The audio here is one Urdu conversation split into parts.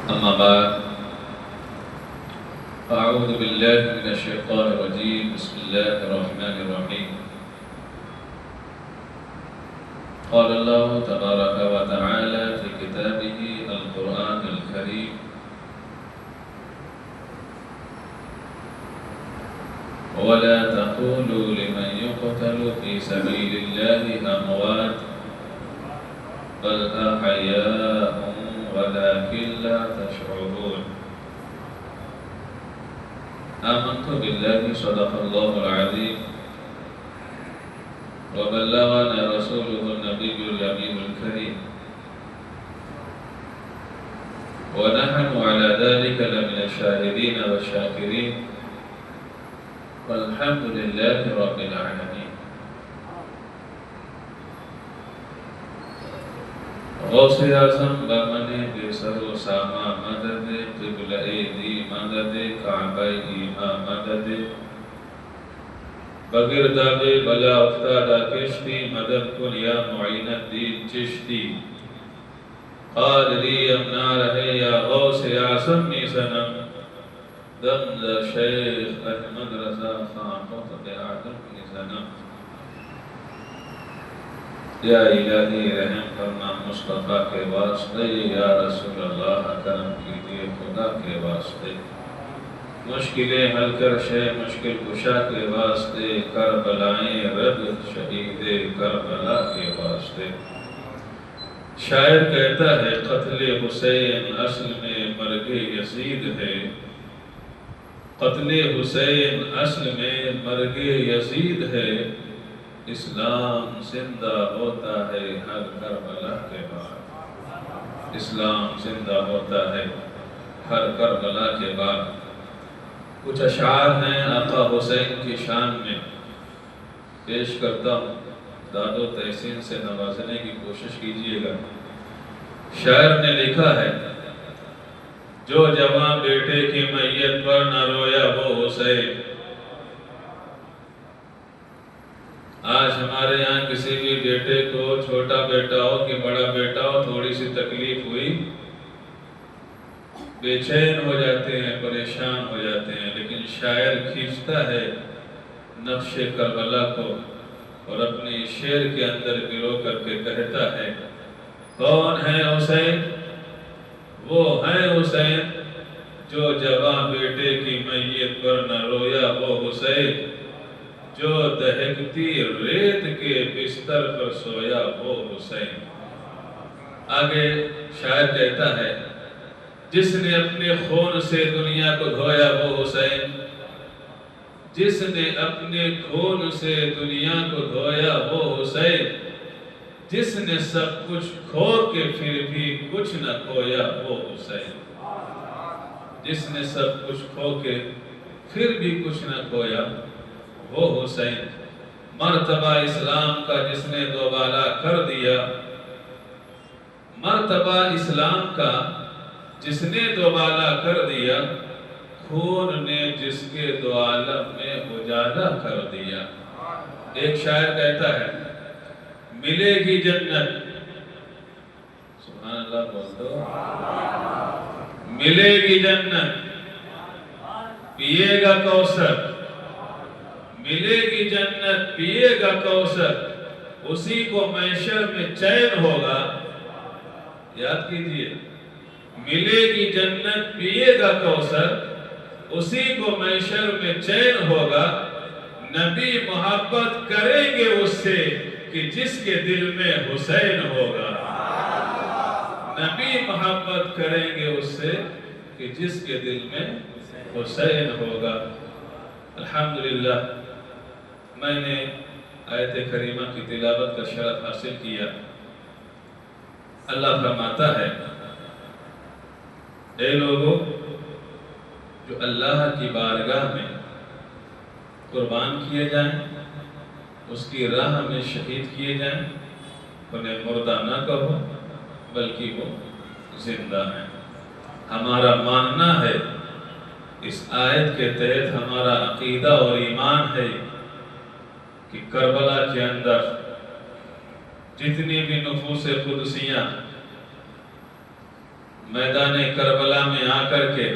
أما بعد أعوذ بالله من الشيطان الرجيم بسم الله الرحمن الرحيم قال الله تبارك وتعالى في كتابه القرآن الكريم ولا تقولوا لمن يقتل في سبيل الله أموات بل أحياء ولكن لا تشعرون آمنت بالله صدق الله العظيم وبلغنا رسوله النبي الأمين الكريم ونحن على ذلك لمن الشاهدين والشاكرين والحمد لله رب العالمين غوث اعظم بمن بسر و ساما مدد قبلہ دی مدد کعبہ ایما مدد بگرداب بلا افتادہ کشتی مدد کن یا معین الدین چشتی قادری امنا رہے یا غوث اعظم می سنم دم دا شیخ احمد رضا خان قطب اعظم می سنم یا الہی رحم فرما مصطفیٰ کے واسطے یا رسول اللہ کرم کیجئے خدا کے واسطے مشکلیں حل کر شے مشکل کشا کے واسطے کربلائیں رب شہید کربلا کے واسطے شاعر کہتا ہے قتل حسین اصل میں مرگ یزید ہے قتل حسین اصل میں مرگ یزید ہے اسلام زندہ ہوتا ہے ہر کربلا کے بعد اسلام زندہ ہوتا ہے ہر کربلا کے بعد کچھ اشعار ہیں آقا حسین کی شان میں پیش کرتا ہوں داد و تحسین سے نوازنے کی کوشش کیجئے گا شاعر نے لکھا ہے جو جوان بیٹے کی میت پر نہ رویا وہ حسین آج ہمارے یہاں کسی بھی بیٹے کو چھوٹا بیٹا ہو کہ بڑا بیٹا ہو تھوڑی سی تکلیف ہوئی بے چین ہو جاتے ہیں پریشان ہو جاتے ہیں لیکن شاعر کھینچتا ہے نقش کربلا کو اور اپنی شعر کے اندر گرو کر کے کہتا ہے کون ہے حسین وہ ہے حسین جو جوان بیٹے کی میت پر نہ رویا وہ حسین جو دہکتی ریت کے بستر پر سویا وہ حسین آگے شاعر کہتا ہے جس نے اپنے خون سے دنیا کو دھویا وہ حسین جس نے اپنے خون سے دنیا کو دھویا وہ حسین جس نے سب کچھ کھو کے پھر بھی کچھ نہ کھویا وہ حسین جس نے سب کچھ کھو کے پھر بھی کچھ نہ کھویا وہ حسین مرتبہ اسلام کا جس نے دوبالا کر دیا مرتبہ اسلام کا جس نے دوبالا کر دیا خون نے جس کے دو عالم میں اجالا کر دیا ایک شاعر کہتا ہے ملے گی جنت سبحان اللہ بول دو ملے گی جنت پیے گا کوثر ملے گی جنت پیے گا کوثر اسی کو محشر میں چین ہوگا یاد کیجئے ملے گی جنت پیے گا کوثر اسی کو محشر میں چین ہوگا نبی محبت کریں گے اس سے کہ جس کے دل میں حسین ہوگا نبی محبت کریں گے اس سے کہ جس کے دل میں حسین ہوگا الحمدللہ میں نے آیت کریمہ کی تلاوت کا شرف حاصل کیا اللہ فرماتا ہے اے لوگوں جو اللہ کی بارگاہ میں قربان کیے جائیں اس کی راہ میں شہید کیے جائیں انہیں مردہ نہ کہو بلکہ وہ زندہ ہیں ہمارا ماننا ہے اس آیت کے تحت ہمارا عقیدہ اور ایمان ہے کہ کربلا کے اندر جتنی بھی نفوس قدسیاں میدان کربلا میں آ کر کے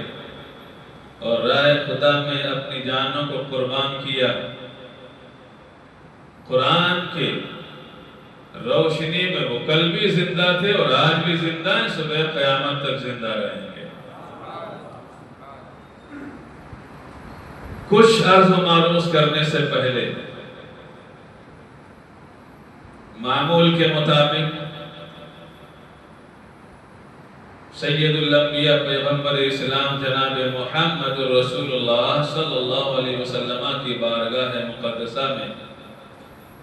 اور راہ خدا میں اپنی جانوں کو قربان کیا، قرآن کے روشنی میں وہ کل بھی زندہ تھے اور آج بھی زندہ ہیں، صبح قیامت تک زندہ رہیں گے۔ کچھ عرض و معروض کرنے سے پہلے معمول کے مطابق سید الانبیاء پیغمبر اسلام جناب محمد رسول اللہ صلی اللہ علیہ وسلم کی بارگاہ مقدسہ میں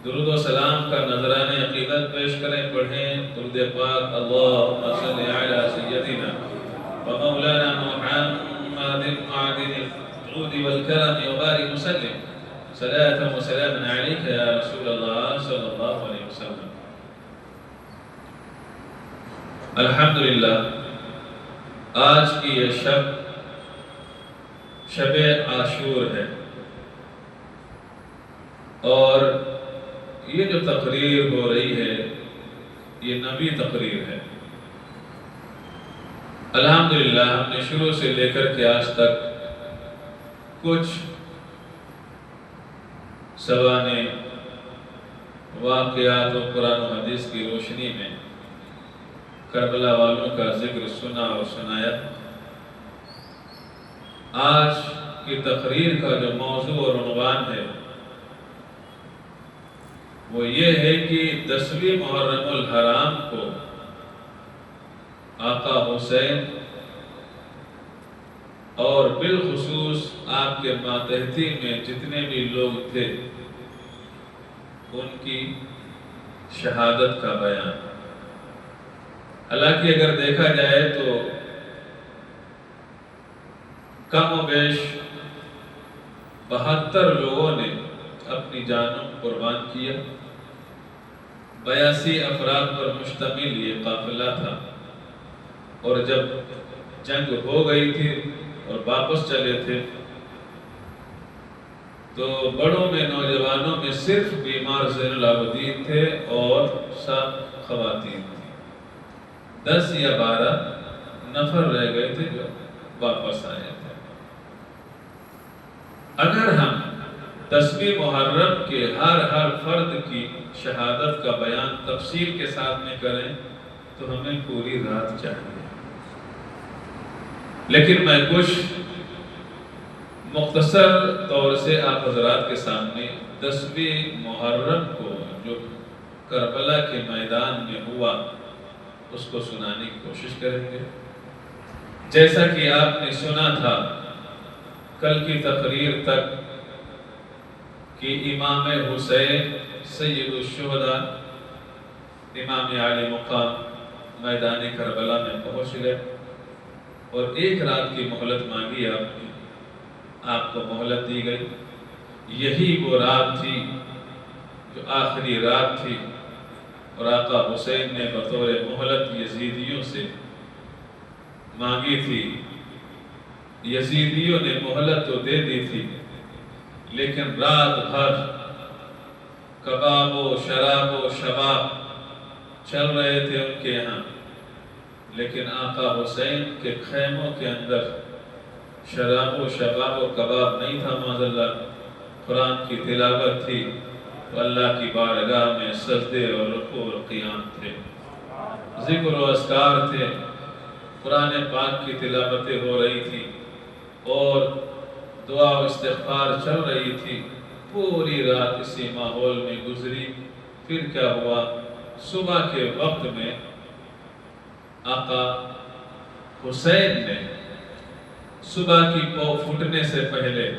درود و سلام کا نذرانِ عقیدت پیش کریں، پڑھیں درود پاک اللہم صلی علی سیدنا و مولانا محمد معدن الجود والکرم وبارک وسلم صلاة و سلام علیک یا رسول اللہ صلی اللہ علیہ وسلم۔ الحمدللہ آج کی یہ شب عاشور ہے، اور یہ جو تقریر ہو رہی ہے یہ نبی تقریر ہے۔ الحمدللہ ہم نے شروع سے لے کر کے آج تک کچھ سوانح واقعات و قرآن و حدیث کی روشنی میں کربلا والوں کا ذکر سنا اور سنایا۔ آج کی تقریر کا جو موضوع اور عنوان ہے وہ یہ ہے کہ 10ویں محرم الحرام کو آقا حسین اور بالخصوص آپ کے ماتحتی میں جتنے بھی لوگ تھے ان کی شہادت کا بیان۔ حالانکہ اگر دیکھا جائے تو کم و بیش 72 لوگوں نے اپنی جانوں قربان کیا، 82 افراد پر مشتمل یہ قافلہ تھا، اور جب جنگ ہو گئی تھی اور واپس چلے تھے تو بڑوں میں نوجوانوں میں صرف بیمار زین العابدین تھے اور سب خواتین تھیں۔ 10 یا 12 نفر رہ گئے تھے جو واپس آئے تھے۔ اگر ہم 10ویں محرم کے ہر فرد کی شہادت کا بیان تفصیل کے ساتھ میں کریں تو ہمیں پوری رات چاہیے، لیکن میں کچھ مختصر طور سے آپ حضرات کے سامنے 10ویں محرم کو جو کربلا کے میدان میں ہوا اس کو سنانے کی کوشش کریں گے۔ جیسا کہ آپ نے سنا تھا کل کی تقریر تک کہ امام حسین سید الشہداء امام عالی مقام میدان کربلا میں پہنچ گئے اور 1 رات کی مہلت مانگی، آپ کو مہلت دی گئی۔ یہی وہ رات تھی جو آخری رات تھی، اور آقا حسین نے بطور مہلت یزیدیوں سے مانگی تھی۔ یزیدیوں نے مہلت تو دے دی تھی، لیکن رات بھر کباب و شراب و شباب چل رہے تھے ان کے یہاں، لیکن آقا حسین کے خیموں کے اندر شراب و شباب و کباب نہیں تھا معاذاللہ۔ قرآن کی تلاوت تھی تو اللہ کی بارگاہ میں سجدے اور رکوع اور قیام تھے، ذکر و اذکار تھے، قرآن پاک کی تلاوتیں ہو رہی تھی اور دعا و استغفار چل رہی تھی۔ پوری رات اسی ماحول میں گزری۔ پھر کیا ہوا؟ صبح کے وقت میں آقا حسین نے صبح کی پو پھٹنے سے پہلے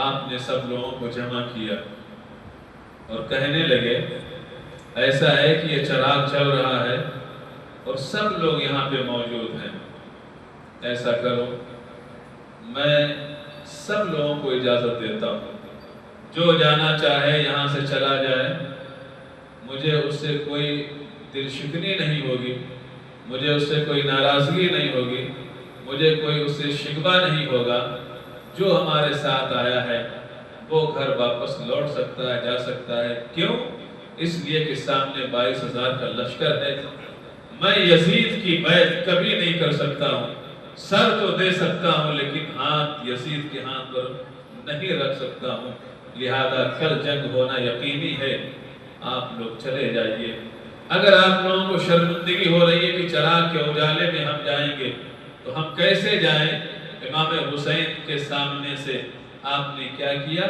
آپ نے سب لوگوں کو جمع کیا اور کہنے لگے ایسا ہے کہ یہ چراغ چل رہا ہے اور سب لوگ یہاں پہ موجود ہیں، ایسا کرو میں سب لوگوں کو اجازت دیتا ہوں، جو جانا چاہے یہاں سے چلا جائے، مجھے اس سے کوئی دل شکنی نہیں ہوگی، مجھے اس سے کوئی ناراضگی نہیں ہوگی، مجھے کوئی اس سے شکوہ نہیں ہوگا۔ جو ہمارے ساتھ آیا ہے وہ گھر واپس لوٹ سکتا ہے، جا سکتا ہے۔ کیوں؟ اس لیے کہ سامنے 22,000 کا لشکر ہے، میں یزید کی بیعت کبھی نہیں کر سکتا ہوں، سر تو دے سکتا ہوں لیکن ہاتھ یزید کے ہاتھ پر نہیں رکھ سکتا ہوں، لہذا کل جنگ ہونا یقینی ہے، آپ لوگ چلے جائیے۔ اگر آپ لوگوں کو شرمندگی ہو رہی ہے کہ چراغ کے اجالے میں ہم جائیں گے تو ہم کیسے جائیں؟ امام حسین کے سامنے سے آپ نے کیا کیا؟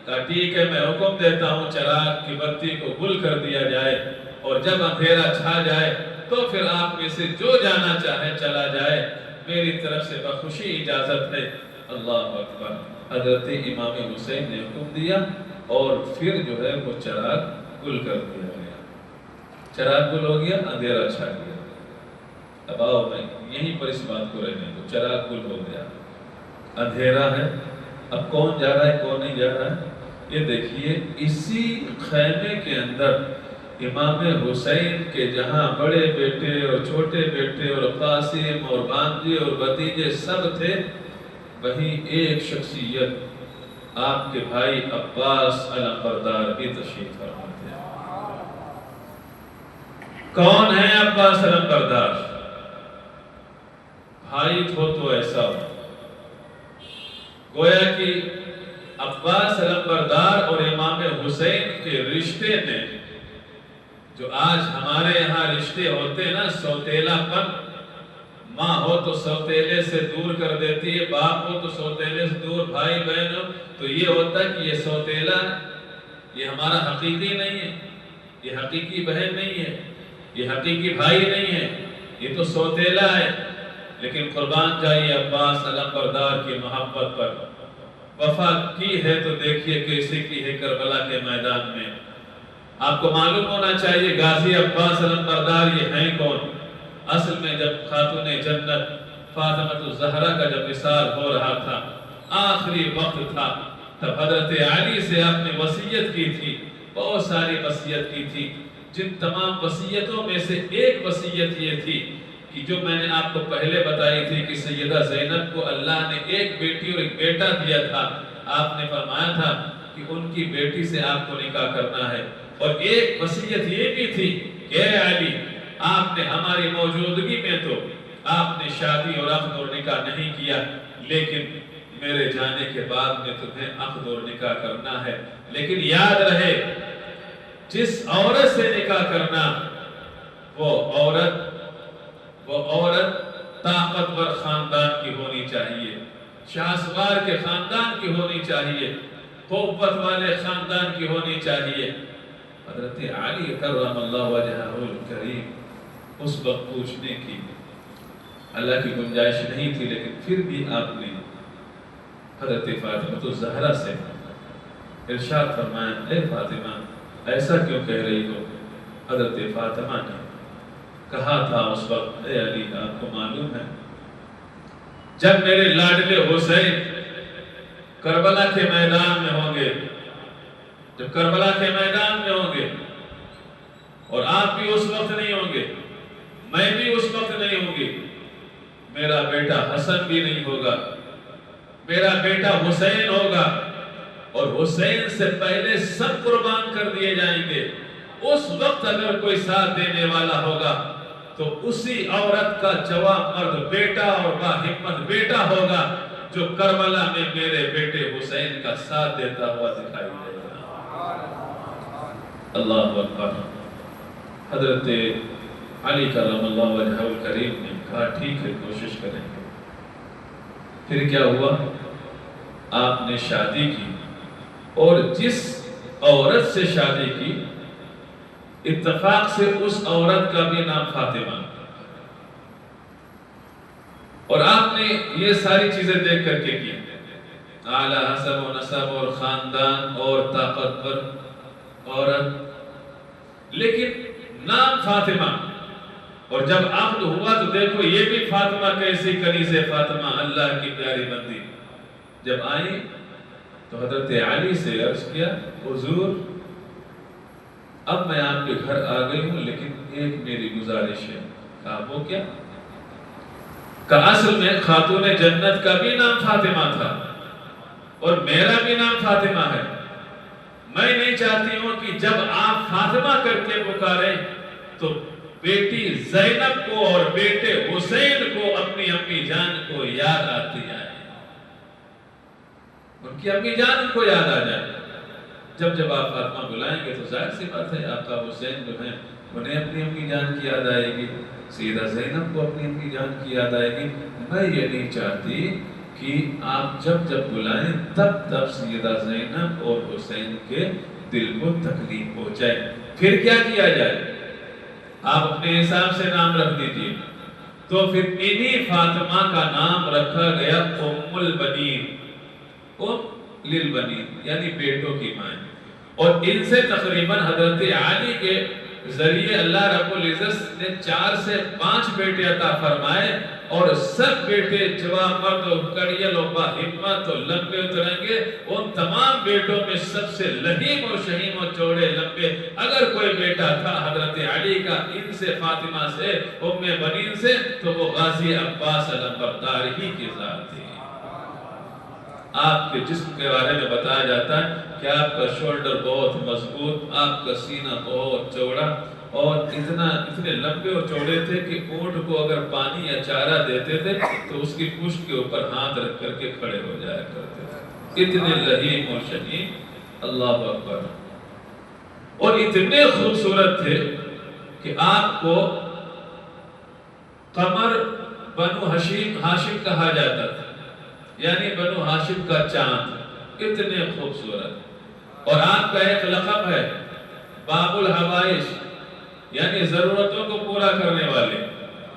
کہا ٹھیک ہے، میں حکم دیتا ہوں چراغ کی بتی کو گل کر دیا جائے، اور جب اندھیرا چھا جائے تو پھر آپ میں سے جو جانا چاہے چلا جائے، میری طرف سے بخوشی اجازت ہے۔ اللہ اکبر۔ حضرت امام حسین نے حکم دیا اور پھر جو ہے وہ چراغ گل کر دیا گیا، چراغ گل ہو گیا، اندھیرا چھا گیا۔ اب آؤ میں یہیں پر اس بات کو رہنے دو، چراغ گل ہو گیا، اندھیرا ہے، اب کون جا رہا ہے کون نہیں جا رہا ہے؟ یہ دیکھیے اسی خیمے کے اندر امام حسین کے جہاں بڑے بیٹے اور چھوٹے بیٹے اور قاسم اور بھانجے اور بھتیجے سب تھے، وہیں ایک شخصیت آپ کے بھائی عباس علمبردار بھی تشریف فرما تھے۔ کون ہے عباس علمبردار؟ بھائی تو ایسا ہو گویا کہ عباس علمبردار اور امام حسین کے رشتے نے، جو آج ہمارے یہاں رشتے ہوتے ہیں نا، سوتیلا پن، ماں ہو تو سوتیلے سے دور کر دیتی ہے، باپ ہو تو سوتیلے سے دور، بھائی بہن ہو تو یہ ہوتا ہے کہ یہ سوتیلا ہے، یہ ہمارا حقیقی نہیں ہے، یہ حقیقی بہن نہیں ہے، یہ حقیقی بھائی نہیں ہے، یہ تو سوتیلا ہے۔ لیکن قربان جائیے عباس علمبردار کی محبت پر، وفا کی ہے تو دیکھیے کیسے کی ہے کربلا کے میدان میں۔ آپ کو معلوم ہونا چاہیے غازی عباس علمبردار یہ ہیں کون؟ اصل میں جب خاتون جنت فاطمہ الزہرا کا جب وصال ہو رہا تھا، آخری وقت تھا، تب حضرت علی سے آپ نے وصیت کی تھی، بہت ساری وصیت کی تھی، جن تمام وصیتوں میں سے ایک وصیت یہ تھی کہ جو میں نے آپ کو پہلے بتائی تھی کہ سیدہ زینب کو اللہ نے ایک بیٹی اور ایک بیٹا دیا تھا، آپ نے فرمایا تھا کہ ان کی بیٹی سے آپ کو نکاح کرنا ہے، اور ایک وصیت یہ بھی تھی کہ اے علی، آپ نے ہماری موجودگی میں تو آپ نے شادی اور عقد اور نکاح نہیں کیا، لیکن میرے جانے کے بعد میں تمہیں عقد اور نکاح کرنا ہے، لیکن یاد رہے جس عورت سے نکاح کرنا وہ عورت طاقتور خاندان کی ہونی چاہیے، شاہسوار کے خاندان کی ہونی چاہیے، قوت والے خاندان کی ہونی چاہیے۔ حضرت علی کرم اللہ وجہہ الکریم اس وقت پوچھنے کی اللہ کی گنجائش نہیں تھی، لیکن پھر بھی آپ نے حضرت فاطمہ الزہرا سے ارشاد فرمایا، اے فاطمہ ایسا کیوں کہہ رہی ہو؟ حضرت فاطمہ نے کہا تھا اس وقت، اے علی آپ کو معلوم ہے جب میرے لاڈلے حسین کربلا کے میدان میں ہوں گے، جب کربلا کے میدان میں ہوں گے اور آپ بھی اس وقت نہیں ہوں گے، میں بھی اس وقت نہیں ہوں گی، میرا بیٹا حسن بھی نہیں ہوگا، میرا بیٹا حسین ہوگا، اور حسین سے پہلے سب قربان کر دیے جائیں گے۔ اس وقت اگر کوئی ساتھ دینے والا ہوگا تو اسی عورت کا جوان مرد بیٹا اور باہمت بیٹا ہوگا جو کربلا میں میرے بیٹے حسین کا ساتھ دیتا ہوا دکھائی دے گا۔ اللہ اکبر۔ حضرت علی کرم اللہ وجہہ الکریم نے کہا ٹھیک ہے کوشش کریں گے۔ پھر کیا ہوا؟ آپ نے شادی کی، اور جس عورت سے شادی کی اتفاق سے اس عورت کا بھی نام فاطمہ، اور آپ نے یہ ساری چیزیں دیکھ کر کے کی، اعلیٰ حسب و نسب اور خاندان اور طاقتور عورت، لیکن نام فاطمہ، اور جب عقد ہوا تو دیکھو یہ بھی فاطمہ کیسی کنیز فاطمہ، اللہ کی پیاری بندی۔ جب آئی تو حضرت علی سے عرض کیا، حضور اب میں آپ کے گھر آ گئی ہوں، لیکن ایک میری گزارش ہے۔ کہا وہ کیا؟ کہ اصل میں خاتون جنت کا بھی نام فاطمہ تھا اور میرا بھی نام فاطمہ ہے، میں نہیں چاہتی ہوں کہ جب آپ فاطمہ کر کے پکاریں تو بیٹی زینب کو اور بیٹے حسین کو اپنی امی جان کو یاد آتی آئے، ان کی امی جان کو یاد آ جائے۔ جب آپ فاطمہ بلائیں گے تو ظاہر سی بات ہے آقا حسین جو ہیں انہیں اپنی امی جان کی یاد آئے گی، سیدہ زینب کو اپنی امی جان کی یاد آئے گی۔ میں یہ نہیں چاہتی کہ آپ جب بلائیں تب سیدہ زینب اور حسین کے دل کو تکلیف پہنچائے۔ پھر کیا کیا جائے؟ آپ اپنے حساب سے نام رکھ دیجئے۔ تو پھر انہی فاطمہ کا نام رکھا گیا ام البنین، ام للبنین، یعنی بیٹوں کی ماں۔ اور ان سے تقریباً حضرت علی کے ذریعے اللہ رب العزت نے 4 سے 5 بیٹے عطا فرمائے، اور سب بیٹے جوان مرد و کڑیل و باہمت و لمبے و ترنگے۔ ان تمام بیٹوں میں سب سے لہیم و شہیم و چوڑے لمبے اگر کوئی بیٹا تھا حضرت علی کا، ان سے فاطمہ سے ام بنین سے، تو وہ غازی عباس علمبردار ہی کی ذات تھی۔ آپ کے جسم کے بارے میں بتایا جاتا ہے کہ آپ کا شولڈر بہت مضبوط، آپ کا سینہ بہت چوڑا، اور اتنے لمبے اور چوڑے تھے کہ اونٹ کو اگر پانی یا چارہ دیتے تھے تو اس کی پشت کے اوپر ہاتھ رکھ کر کے کھڑے ہو جایا کرتے تھے۔ اتنے لہیم اور شہیم، اللہ اکبر، اور اتنے خوبصورت تھے کہ آپ کو قمر بنو ہاشم کہا جاتا تھا، یعنی بنو ہاشم کا چاند، اتنے خوبصورت۔ اور آپ کا ایک لقب ہے باب الحوائش، یعنی ضرورتوں کو پورا کرنے والے۔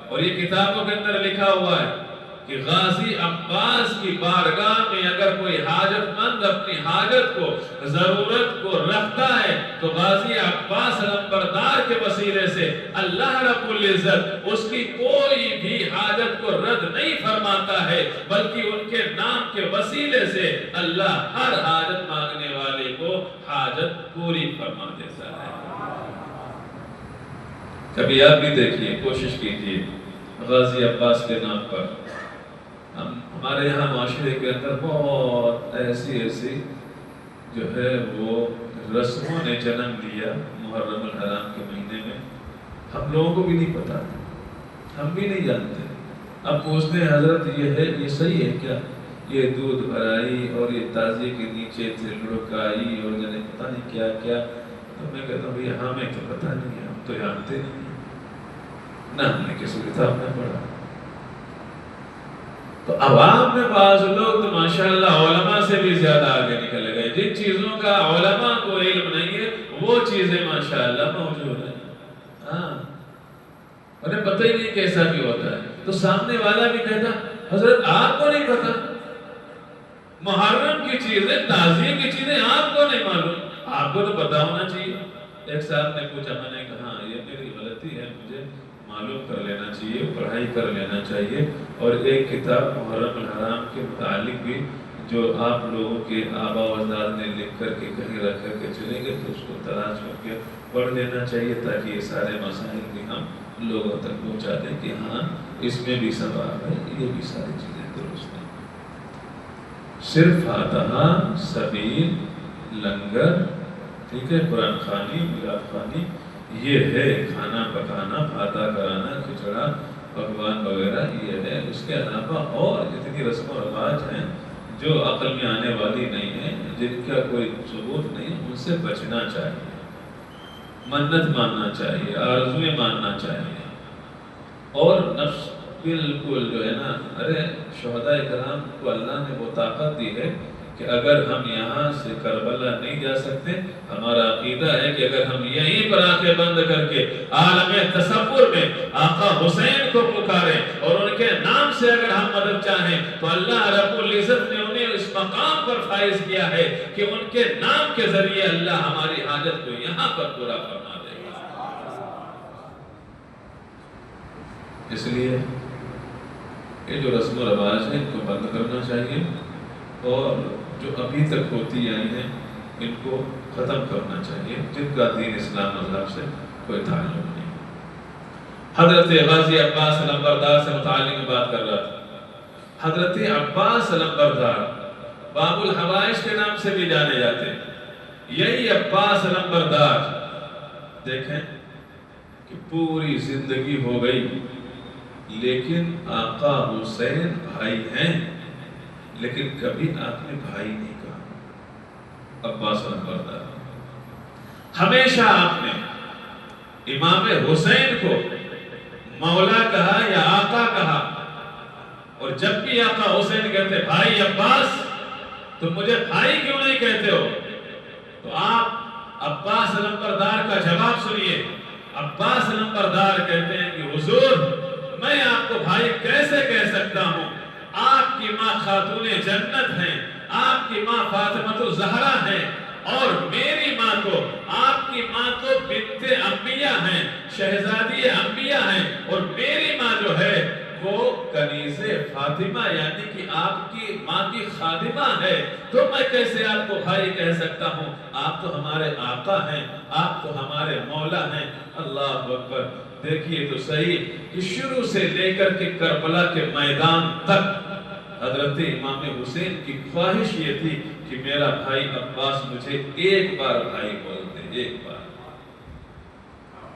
اور یہ کتابوں کے اندر لکھا ہوا ہے کہ غازی عباس کی بارگاہ میں اگر کوئی حاجت مند اپنی حاجت کو، ضرورت کو رکھتا ہے تو غازی عباس علمبردار کے وسیلے سے اللہ رب العزت اس کی کوئی بھی حاجت کو رد نہیں فرماتا ہے، بلکہ ان کے نام کے وسیلے سے اللہ ہر حاجت مانگنے والے کو حاجت پوری فرما دیتا ہے۔ کبھی آپ بھی دیکھیے، کوشش کیجیے غازی عباس کے نام پر۔ ہمارے یہاں معاشرے کے اندر بہت ایسی جو ہے وہ رسموں نے جنم لیا محرم الحرام کے مہینے میں، ہم لوگوں کو بھی نہیں پتا، ہم بھی نہیں جانتے۔ اب پوچھتے ہیں حضرت یہ صحیح ہے کیا؟ یہ دودھ بھرائی اور یہ تازی کے نیچے سے لڑکائی اور جانے پتہ نہیں کیا کیا۔ تو میں کہتا ہوں بھئی ہمیں تو پتہ نہیں ہے، ہم تو جانتے نہیں ہیں، نہ ہم نے کسی کتاب میں پڑھا۔ تو عوام میں بعض لوگ تو ماشاءاللہ علماء سے بھی زیادہ آگے نکل گئے، جن چیزوں کا علماء کو علم نہیں ہے وہ چیزیں ماشاءاللہ موجود ہیں۔ انہیں پتہ ہی نہیں کیسا بھی ہوتا ہے، تو سامنے والا بھی کہتا حضرت آپ کو نہیں پتا، محرم کی چیزیں، تعظیم کی چیزیں آپ کو نہیں معلوم، آپ کو تو پتا ہونا چاہیے۔ ایک صاحب نے پوچھا، میں نے کہا یہ میری غلطی ہے، مجھے معلوم کر لینا چاہیے، پڑھائی کر لینا چاہیے، اور ایک کتاب محرم الحرام کے متعلق بھی جو آپ لوگوں کے آباء و اجداد نے لکھ کر کے کہیں رکھ کر کے چلے گئے تو اس کو تلاش کر کے پڑھ لینا چاہیے، تاکہ یہ سارے مسائل بھی ہم لوگوں تک پہنچا دیں کہ ہاں اس میں بھی ثواب ہے، یہ بھی ساری چیزیں درست ہیں۔ صرف فاتحہ، سبیل، لنگر، ٹھیک ہے، قرآن خوانی، میلاد خوانی، یہ ہے کھانا پکانا، پھاتا کرانا، کھچڑا پکوان وغیرہ، یہ ہے۔ اس کے علاوہ اور جتنی رسم و رواج ہیں جو عقل میں آنے والی نہیں ہیں، جن کا کوئی ثبوت نہیں، ان سے بچنا چاہیے، منت ماننا چاہیے، آرزویں ماننا چاہیے۔ اور نفس بالکل جو ہے نا، ارے شہداء کرام کو اللہ نے وہ طاقت دی ہے کہ اگر ہم یہاں سے کربلا نہیں جا سکتے، ہمارا عقیدہ ہے کہ اگر ہم یہیں پر آنکھیں بند کر کے عالم تصور میں آقا حسین کو پکاریں اور ان کے نام سے اگر ہم مدد چاہیں تو اللہ رب العزت نے انہیں اس مقام پر فائز کیا ہے کہ ان کے نام کے ذریعے اللہ ہماری حاجت کو یہاں پر پورا فرما دے گا۔ اس لیے یہ جو رسم و رواج ہیں ان کو بند کرنا چاہیے، اور جو ابھی تک ہوتی آئی ہیں ان کو ختم کرنا چاہیے، جن کا دین اسلام مذہب سے کوئی تعلق نہیں۔ حضرت غازی عباس علمبردار سے متعلق بات کر رہا تھا۔ حضرت عباس علمبردار باب الحوائش کے نام سے بھی جانے جاتے ہیں۔ یہی عباس علمبردار دیکھیں کہ پوری زندگی ہو گئی لیکن آقا حسین بھائی ہیں، لیکن کبھی آپ نے بھائی نہیں کہا، عباس نمبردار۔ ہمیشہ آپ نے امام حسین کو مولا کہا یا آقا کہا، اور جب بھی آقا حسین کہتے بھائی عباس، تو مجھے بھائی کیوں نہیں کہتے ہو؟ تو آپ عباس نمبردار کا جواب سنیے۔ عباس نمبردار کہتے ہیں کہ حضور میں آپ کو بھائی کیسے کہہ سکتا ہوں؟ آپ کی ماں خاتون جنت ہیں، آپ کی ماں فاطمہ الزہرا ہیں، اور میری ماں تو آپ کی ماں تو بنت انبیاء ہیں، شہزادی انبیاء ہیں، اور میری ماں جو ہے وہ کنیز فاطمہ یعنی کہ آپ کی ماں کی خادمہ ہے، تو میں کیسے آپ کو بھائی کہہ سکتا ہوں؟ آپ تو ہمارے آقا ہیں، آپ تو ہمارے مولا ہیں۔ اللہ اکبر! دیکھیے تو صحیح کہ شروع سے لے کر کے کربلا کے میدان تک حضرت امام حسین کی خواہش یہ تھی کہ میرا بھائی عباس مجھے ایک بار بھائی بول دے، ایک بار۔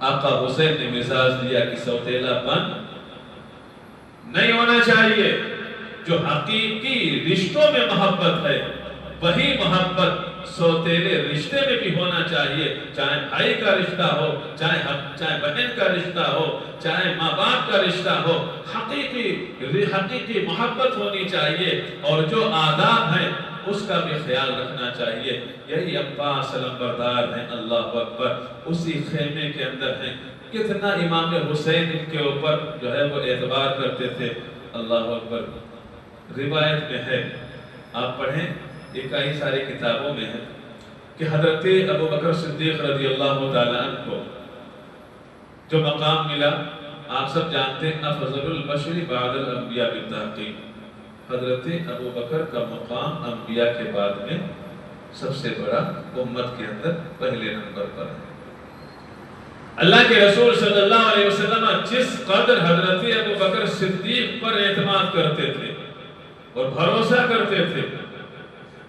آقا حسین نے مزاج دیا کہ سوتیلا پن نہیں ہونا چاہیے، جو حقیقی رشتوں میں محبت ہے وہی محبت سوتیلے رشتے میں بھی ہونا چاہیے، چاہے بھائی کا رشتہ ہو، چاہے بہن کا رشتہ ہو، چاہے ماں باپ کا رشتہ ہو، حقیقی محبت ہونی چاہیے، اور جو آداب ہیں اس کا بھی خیال رکھنا چاہیے۔ یہی عباس نمبردار ہیں، اللہ اکبر، اسی خیمے کے اندر ہیں۔ کتنا امام حسین ان کے اوپر جو ہے وہ اعتبار کرتے تھے، اللہ اکبر۔ روایت میں ہے، آپ پڑھیں، یہ کئی ساری کتابوں میں ہے کہ حضرت ابو بکر صدیق رضی اللہ تعالیٰ عنہ کو جو مقام ملا، آپ سب جانتے ہیں افضل البشر بعد الانبیاء بالتحقیق، حضرت ابو بکر کا مقام انبیاء کے بعد میں سب سے بڑا، امت کے اندر پہلے نمبر پر ہے۔ اللہ کے رسول صلی اللہ علیہ وسلم جس قدر حضرت ابو بکر صدیق پر اعتماد کرتے تھے اور بھروسہ کرتے تھے،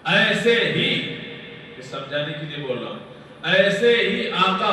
ایسے ہی سمجھانے کے لیے بول رہا ہوں، ایسے ہی آقا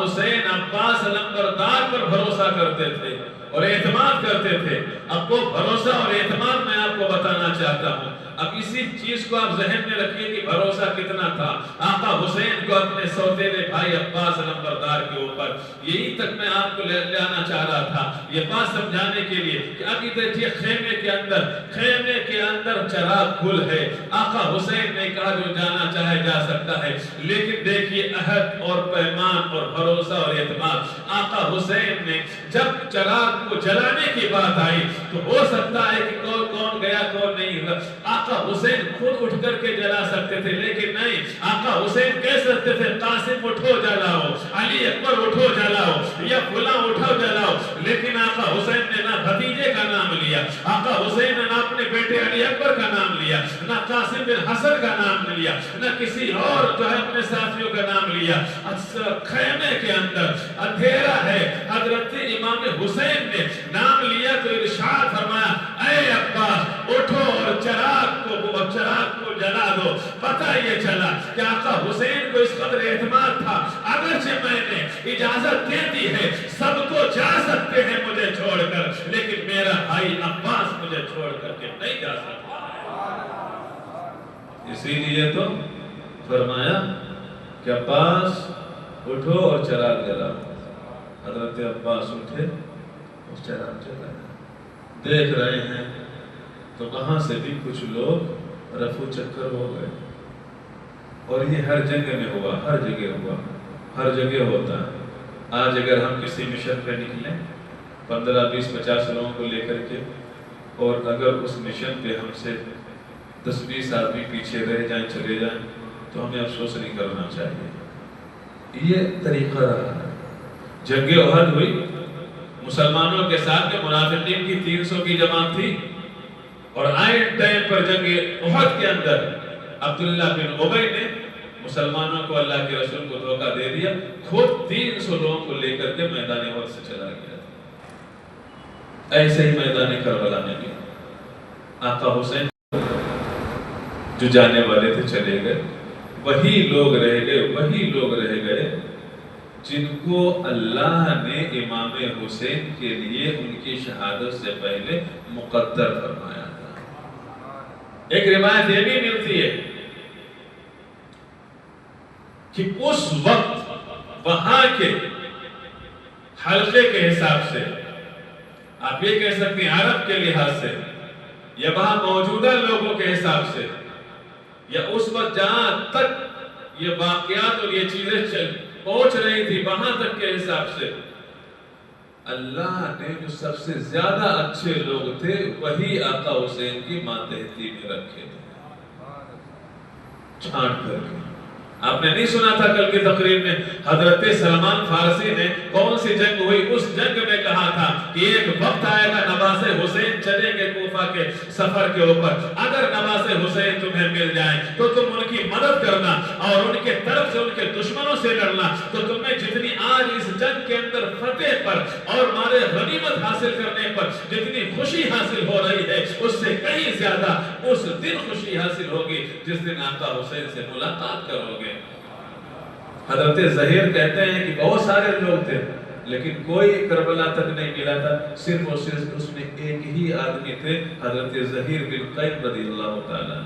حسین عباس نمبردار پر بھروسہ کرتے تھے اور اعتماد کرتے تھے۔ اب وہ بھروسہ اور اعتماد میں آپ کو بتانا چاہتا ہوں۔ اب اسی چیز کو آپ ذہن میں رکھیے کہ بھروسہ کتنا تھا آقا حسین کو اپنے سوتیلے بھائی عباس نمبردار کے اوپر۔ یہی تک میں آپ کو لے آنا چاہ رہا تھا، یہ بات سمجھانے کے لیے کہ ابھی دیکھیے خیمے کے اندر چراغ گل ہے۔ آقا حسین نے کہا جو جانا چاہے جا سکتا ہے، لیکن دیکھیے عہد اور پیمان اور بھروسہ اور اعتماد۔ آقا حسین نے جب چراغ کو جلانے کی بات آئی تو ہو سکتا ہے کہ کون گیا کون نہیں گیا، آقا حسین خود اٹھ کر کے جلا سکتے تھے، لیکن نہیں، آقا حسین کہہ سکتے تھے قاسم اٹھو جلاؤ، علی اکبر اٹھو جلاؤ، یا فلاں اٹھو جلاؤ، لیکن آقا حسین نے نہ بھتیجے کا نام لیا، آقا حسین نے نہ اپنے بیٹے علی اکبر کا نام لیا، نہ قاسم بن حسن کا نام لیا، نہ کسی اور جو ہے اپنے ساتھیوں کا نام لیا۔ خیمے کے اندر اندھیرا ہے، حضرت امام حسین نے نام لیا تو ارشاد فرمایا اے عباس اٹھو اور چراغ کو جلا دو۔ پتہ یہ چلا کہ آقا حسین کو اس قدر اعتماد تھا، اگرچہ میں نے اجازت دے دی ہے سب کو جا سکتے ہیں مجھے چھوڑ کر، لیکن میرا بھائی عباس مجھے چھوڑ کر کے نہیں جا سکتا۔ اسی لیے تو فرمایا کہ عباس اٹھو اور چراغ جلاؤ۔ حضرت عباس اٹھے اور چراغ جلایا۔ دیکھ رہے ہیں تو وہاں سے بھی کچھ لوگ رفو چکر ہو گئے، اور یہ ہر جگہ میں ہوا، ہر جگہ ہوتا ہے۔ آج اگر ہم کسی مشن پہ نکلیں 15 20 50 لوگوں کو لے کر کے، اور اگر اس مشن پہ ہم سے 10 20 آدمی پیچھے رہ جائیں، چلے جائیں، تو ہمیں افسوس نہیں کرنا چاہیے۔ یہ طریقہ رہا ہے۔ جنگ احد ہوئی، مسلمانوں کے ساتھ میں منافقین کی 300 کی جماعت تھی، اور آئن ٹائم پر جنگ احد کے اندر عبداللہ بن ابی نے مسلمانوں کو، اللہ کے رسول کو دھوکہ دے دیا، خود 300 لوگوں کو لے کر کے میدان احد سے چلا گیا۔ ایسے ہی میدان کربلا میں بھی آقا حسین جو جانے والے تھے چلے گئے، وہی لوگ رہ گئے جن کو اللہ نے امام حسین کے لیے ان کی شہادت سے پہلے مقدر فرمایا تھا۔ ایک روایت یہ بھی ملتی ہے کہ اس وقت وہاں کے حلقے کے حساب سے، آپ یہ کہہ سکتے ہیں عرب کے لحاظ سے، یا وہاں موجودہ لوگوں کے حساب سے، یا اس وقت جہاں تک یہ واقعات اور یہ چیزیں پہنچ رہی تھی وہاں تک کے حساب سے، اللہ نے جو سب سے زیادہ اچھے لوگ تھے وہی آقا حسین کی ماتحتی میں رکھے تھے، چھانٹ کر کے۔ آپ نے نہیں سنا تھا کل کی تقریر میں حضرت سلمان فارسی نے کون سی جنگ ہوئی، اس جنگ میں کہا تھا کہ ایک وقت آئے گا نواز حسین چلیں گے کوفہ کے سفر کے اوپر، اگر نواز حسین تمہیں مل جائیں تو تم ان کی مدد کرنا اور ان کے طرف سے ان کے دشمنوں سے لڑنا، تو تمہیں جتنی آج اس جنگ کے اندر فتح پر اور مارے غنیمت حاصل کرنے پر جتنی خوشی حاصل ہو رہی ہے اس سے کہیں زیادہ اس دن خوشی حاصل ہوگی جس دن آقا حسین سے ملاقات کرو گے۔ حضرت ظہیر کہتے ہیں کہ بہت سارے لوگ تھے لیکن کوئی کربلا تک نہیں ملا تھا، صرف اور صرف اس میں ایک ہی آدمی تھے، حضرت ظہیر بن قیم رضی اللہ تعالیٰ۔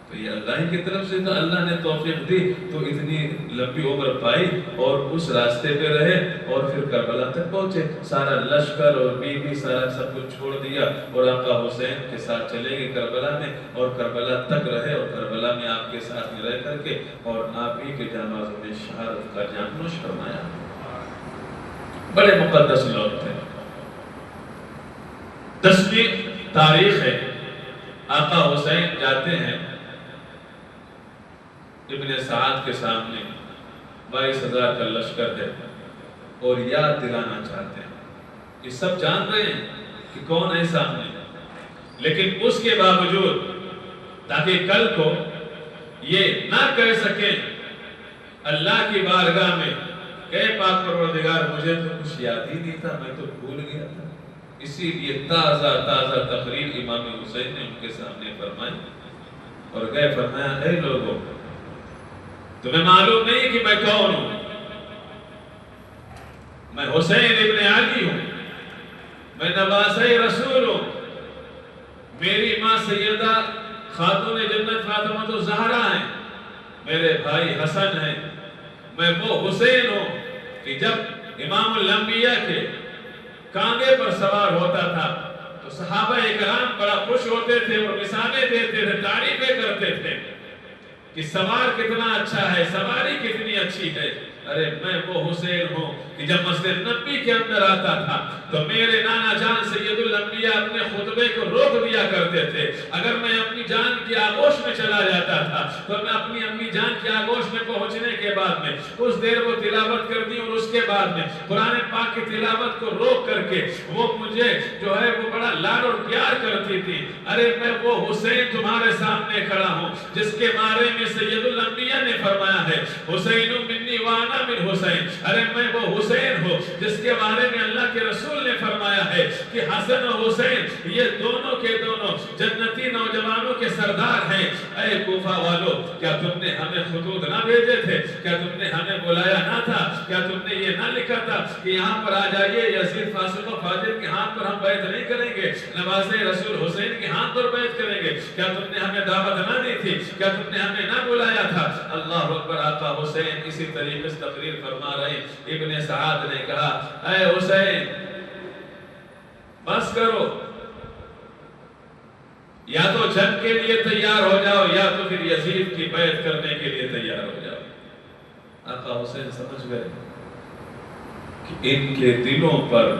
تو یہ اللہ ہی کی طرف سے تو اللہ نے توفیق دی تو اتنی لمبی عمر پائی اور اس راستے پہ رہے اور پھر کربلا تک پہنچے، سارا لشکر اور بیوی سارا سب کچھ چھوڑ دیا اور آقا حسین کے ساتھ چلے گئے کربلا میں اور کربلا تک رہے اور کربلا میں آپ کے ساتھ میں رہ کر کے اور آپ ہی کے جنازوں میں شہادت کا جام نوش فرمایا۔ بڑے مقدس لوگ تھے۔ 10ویں تاریخ ہے، آقا حسین جاتے ہیں ابن سعد کے سامنے، 22,000 کا لشکر ہے اور یاد دلانا چاہتے ہیں، یہ سب جان رہے ہیں کہ کون ہے سامنے، لیکن اس کے باوجود تاکہ کل کو یہ نہ کہہ سکیں اللہ کی بارگاہ میں کہ پاک پروردگار مجھے تو کچھ یاد ہی نہیں تھا، میں تو بھول گیا تھا، اسی لیے تازہ تقریر امام حسین نے ان کے سامنے فرمائی اور گئے فرمایا، اے لوگوں تمہیں معلوم نہیں کہ میں کون ہوں؟ میں حسین ابن علی ہوں، میں نواز رسول ہوں، میری ماں سیدہ خاتون جنت فاطمہ الزہرا ہیں، میرے بھائی حسن ہیں، میں وہ حسین ہوں کہ جب امام الانبیاء کے کاندھے پر سوار ہوتا تھا تو صحابہ اکرام بڑا خوش ہوتے تھے اور مثالیں دیتے تھے، تعریفیں کرتے تھے کہ سوار کتنا اچھا ہے، سواری کتنی اچھی ہے۔ ارے میں وہ حسین ہوں کہ جب مسجد نبی کے اندر آتا تھا تو میرے نانا جان سید الانبیاء اپنے خطبے کو روک دیا کرتے تھے، اگر میں اپنی جان کی آغوش میں چلا جاتا تھا تو میں اپنی امی جان کی آغوش میں پہنچنے کے بعد میں کچھ دیر وہ تلاوت کرتی اور اس کے بعد میں قرآن پاک کی تلاوت کو روک کر کے وہ مجھے جو ہے وہ بڑا لاڈ اور پیار کرتی تھی۔ ارے میں وہ حسین تمہارے سامنے کھڑا ہوں جس کے بارے میں سید الانبیاء نے فرمایا ہے، حسین منی وانا من حسین، ارے میں وہ حسین ہوں جس کے بارے میں اللہ کے رسول نے فرمایا ہے کہ حسن و حسین یہ دونوں کے دونوں جنتی نوجوانوں کے سردار ہیں۔ اے کوفہ والو، کیا تم نے ہمیں خطوط نہ بھیجے تھے؟ کیا تم نے ہمیں بلایا نہ تھا؟ کیا تم نے یہ نہ لکھا تھا کہ یہاں پر آ جائیے، یزید فاسق و فاجر کے ہاتھ پر ہم بیعت نہیں کریں گے، نواز رسول حسین کے ہاتھ پر بیعت کریں گے؟ کیا تم نے ہمیں دعوت نہ دی تھی؟ کیا تم نے ہمیں نہ بلایا تھا؟ اللہ اکبر۔ آقا حسین اسی طریقے سے تقریر فرما رہے، ابن سعد نے کہا، اے حسین بس کرو، یا تو جنگ کے لیے تیار ہو جاؤ یا تو پھر یزید کی بیعت کرنے کے لیے تیار ہو جاؤ۔ آقا حسین سمجھ گئے کہ ان کے دلوں پر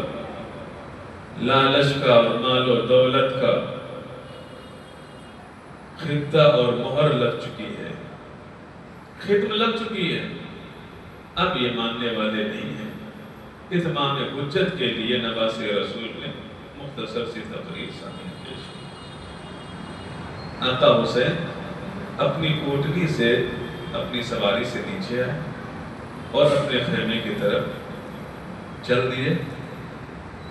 لالچ کا اور مال و دولت کا خطہ اور مہر لگ چکی ہے، ختم لگ چکی ہے، اب یہ ماننے والے نہیں ہیں۔ اتمام حجت کے لیے نواز رسول نے مختصر سی تقریر سامنے پیش کی۔ آقا حسین اپنی کوٹلی سے اپنی سواری سے نیچے آئے اور اپنے خیمے کی طرف چل دیے۔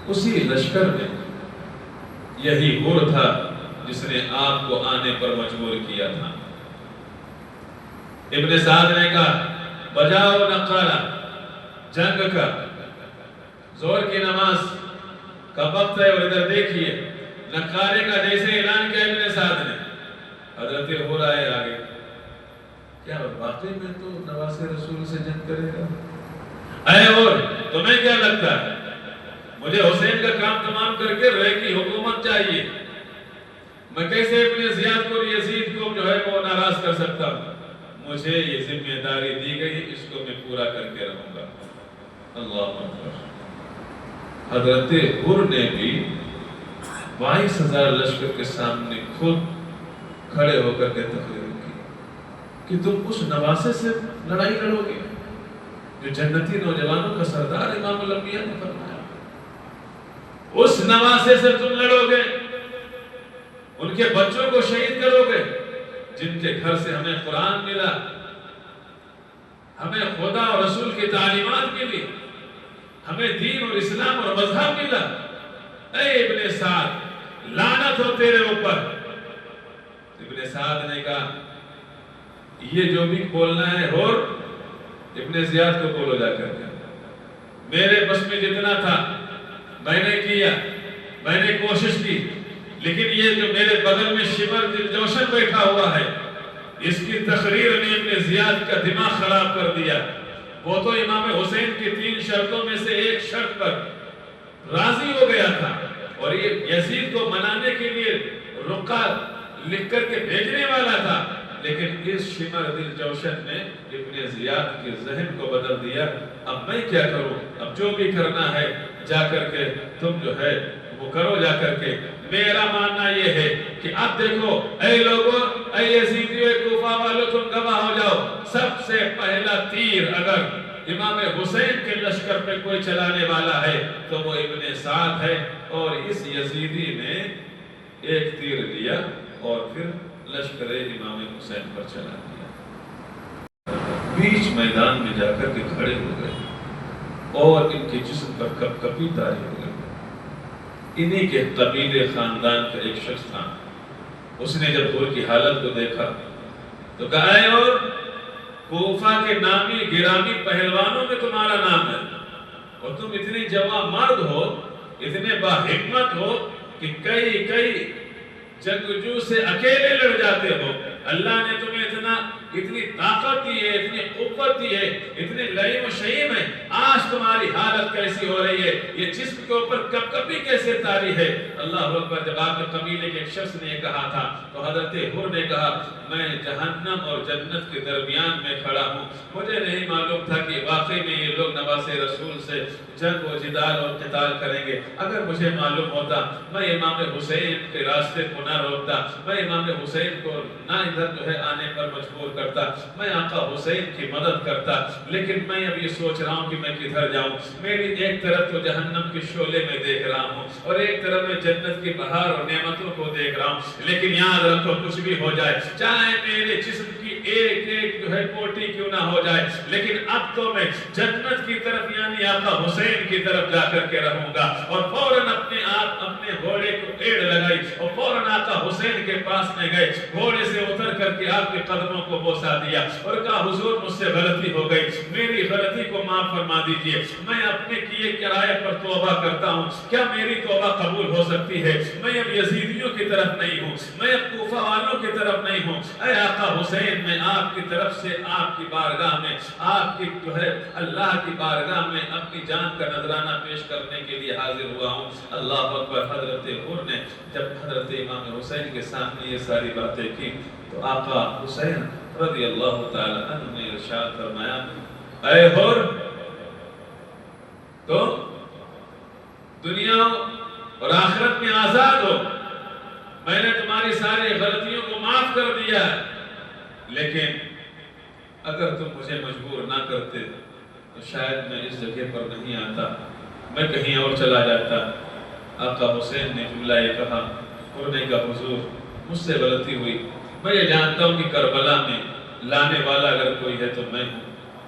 اسی لشکر میں یہی حر تھا جس نے آپ کو آنے پر مجبور کیا تھا۔ ابن سعد نے کہا، بجاؤ نقارہ، جنگ کا زور کی نماز کا وقت ہے، اور ادھر دیکھیے نقارے کا جیسے اعلان کیا ابن سعد نے، حضرت ہو رہا ہے آگے، کیا واقعی میں تو نواسے رسول سے جنگ کرے گا؟ اے اور تمہیں کیا لگتا ہے مجھے حسین کا کام تمام کر کے رہ کی حکومت چاہیے، میں کیسے اپنے زیاد کو اور یزید کو جو ہے وہ ناراض کر سکتا ہوں؟ مجھے یہ ذمہ داری دی گئی، اس کو میں پورا کر کے رہوں گا۔ اللہ اکبر۔ حضرت حر نے بھی 22,000 لشکر کے سامنے خود کھڑے ہو کر کے تقریر کی کہ تم اس نواسے سے لڑائی لڑو گے جو جنتی نوجوانوں کا سردار امام الانبیاء نے فرمایا، اس نواسے سے تم لڑو گے، ان کے بچوں کو شہید کرو گے جن کے گھر سے ہمیں قرآن ملا، ہمیں خدا اور رسول کی تعلیمات ملی، ہمیں دین اور اسلام اور مذہب ملا۔ اے ابن سعد لعنت ہو تیرے اوپر۔ ابن سعد نے کہا یہ جو بھی بولنا ہے اور ابن زیاد کو بولو جا کر کے، میرے بس میں جتنا تھا میں نے کیا، میں نے کوشش کی، لیکن یہ جو میرے بغل میں شمر دل جوشن بیٹھا ہوا ہے اس کی تقریر نے ابن زیاد کا دماغ خراب کر دیا۔ وہ تو امام حسین کی 3 شرطوں میں سے ایک شرط پر راضی ہو گیا تھا، اور یہ یزید کو منانے کے لیے رقعہ لکھ کر کے بھیجنے والا تھا، لیکن اس شمر دل جوشن نے ابن زیاد کے ذہن کو بدل دیا۔ اب میں کیا کروں؟ اب جو بھی کرنا ہے جا کر کے تم جو ہے وہ کرو جا کر کے۔ میرا ماننا یہ ہے کہ اب دیکھو اے لوگوں، اے یزیدیو، اے کوفہ والو، تم گواہ ہو جاؤ، سب سے پہلا تیر اگر امام حسین کے لشکر پہ کوئی چلانے والا ہے تو وہ ابن سعد ہے۔ اور اس یزیدی نے ایک تیر لیا اور پھر لشکر امام حسین پر چلا دیا، بیچ میدان میں جا کر کے کھڑے ہو گئے اور ان کے جسم پر کپ کپی طاری ہو گئے۔ انہی کے قبیلے خاندان کا ایک شخص تھا، اس نے جب حر کی حالت کو دیکھا تو کہا اے اور کوفہ کے نامی گرامی پہلوانوں میں تمہارا نام ہے، اور تم اتنے جوان مرد ہو، اتنے باحکمت ہو کہ کئی جنگجو سے اکیلے لڑ جاتے ہو۔ اللہ نے تمہیں اتنی طاقت دی ہے، اتنی قوت دی ہے، اتنے لئیم و شہیم ہے، آج تمہاری حالت کیسی ہو رہی ہے؟ یہ جسم کے اوپر کپ کپی کیسے طاری ہے؟ اللہ اکبر۔ جب آپ کے قبیلے کے ایک شخص نے یہ کہا تھا تو حضرت حر نے کہا میں جہنم اور جنت کے درمیان میں کھڑا ہوں، مجھے نہیں معلوم تھا کہ واقعی میں یہ لوگ نواسے رسول سے جنگ و جدال اور قتال کریں گے۔ اگر مجھے معلوم ہوتا میں امام حسین کے راستے کو نہ روکتا، میں امام حسین کو نہ ادھر جو ہے آنے پر مجبور کرتا، میں آقا حسین کی مدد کرتا، لیکن میں اب یہ سوچ رہا ہوں کہ میں کدھر جاؤں۔ میری ایک طرف تو جہنم کے شعلے میں دیکھ رہا ہوں اور ایک طرف میں جنت کی بہار اور نعمتوں کو دیکھ رہا ہوں، لیکن یاد رکھو کچھ بھی ہو جائے، چاہے میرے جسم کی ایک جو ہے کوٹی کیوں نہ ہو جائے، لیکن اب تو میں جنت کی طرف یعنی آقا حسین کی طرف جا کر کے رہوں گا۔ اور فوراً اپنے گھوڑے کو ایڑ لگائی اور فوراً آقا حسین کے پاس میں گئے، گھوڑے سے اتر کر کے آپ کے قدموں کو بوسا دیا اور کہا حضور مجھ سے غلطی ہو گئی، میری غلطی کو معاف فرما دیجئے، میں اپنے کیے کرائے پر توبہ کرتا ہوں، کیا میری توبہ قبول ہو سکتی ہے؟ میں اب یزیدیوں کی طرف نہیں ہوں، میں اب کوفہ والوں کی طرف نہیں ہوں، اے آقا حسین میں آپ کی طرف سے آپ کی بارگاہ میں، آپ کی جو ہے اللہ کی بارگاہ میں اپنی جان کا نذرانہ پیش کرنے کے لیے حاضر ہوا ہوں۔ اللہ اکبر۔ حضرت حر نے جب حضرت امام حسین کے سامنے یہ ساری باتیں کی تو آقا حسین رضی اللہ تعالی عنہ نے ارشاد فرمایا اے حر تو دنیا اور آخرت میں آزاد ہو، میں نے تمہاری ساری غلطیوں کو معاف کر دیا ہے، لیکن اگر تم مجھے مجبور نہ کرتے تو شاید میں اس جگہ پر نہیں آتا، میں کہیں اور چلا جاتا۔ آقا حسین نے جملہ یہ کہا، حر نے کہا حضور مجھ سے غلطی ہوئی، میں یہ جانتا ہوں کہ کربلا میں لانے والا اگر کوئی ہے تو میں ہوں،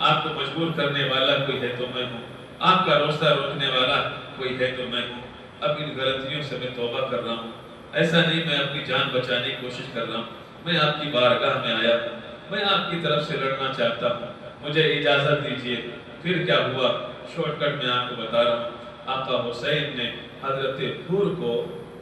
آپ کو مجبور کرنے والا کوئی ہے تو میں ہوں، آپ کا راستہ روکنے والا کوئی ہے تو میں ہوں، اب ان غلطیوں سے میں توبہ کر رہا ہوں، ایسا نہیں میں اپنی جان بچانے کی کوشش کر رہا ہوں، میں آپ کی بارگاہ میں آیا ہوں، میں آپ کی طرف سے لڑنا چاہتا ہوں، مجھے اجازت دیجیے۔ پھر کیا ہوا؟ شارٹ کٹ میں آپ کو بتا رہا ہوں. آقا حسین نے حضرت حر کو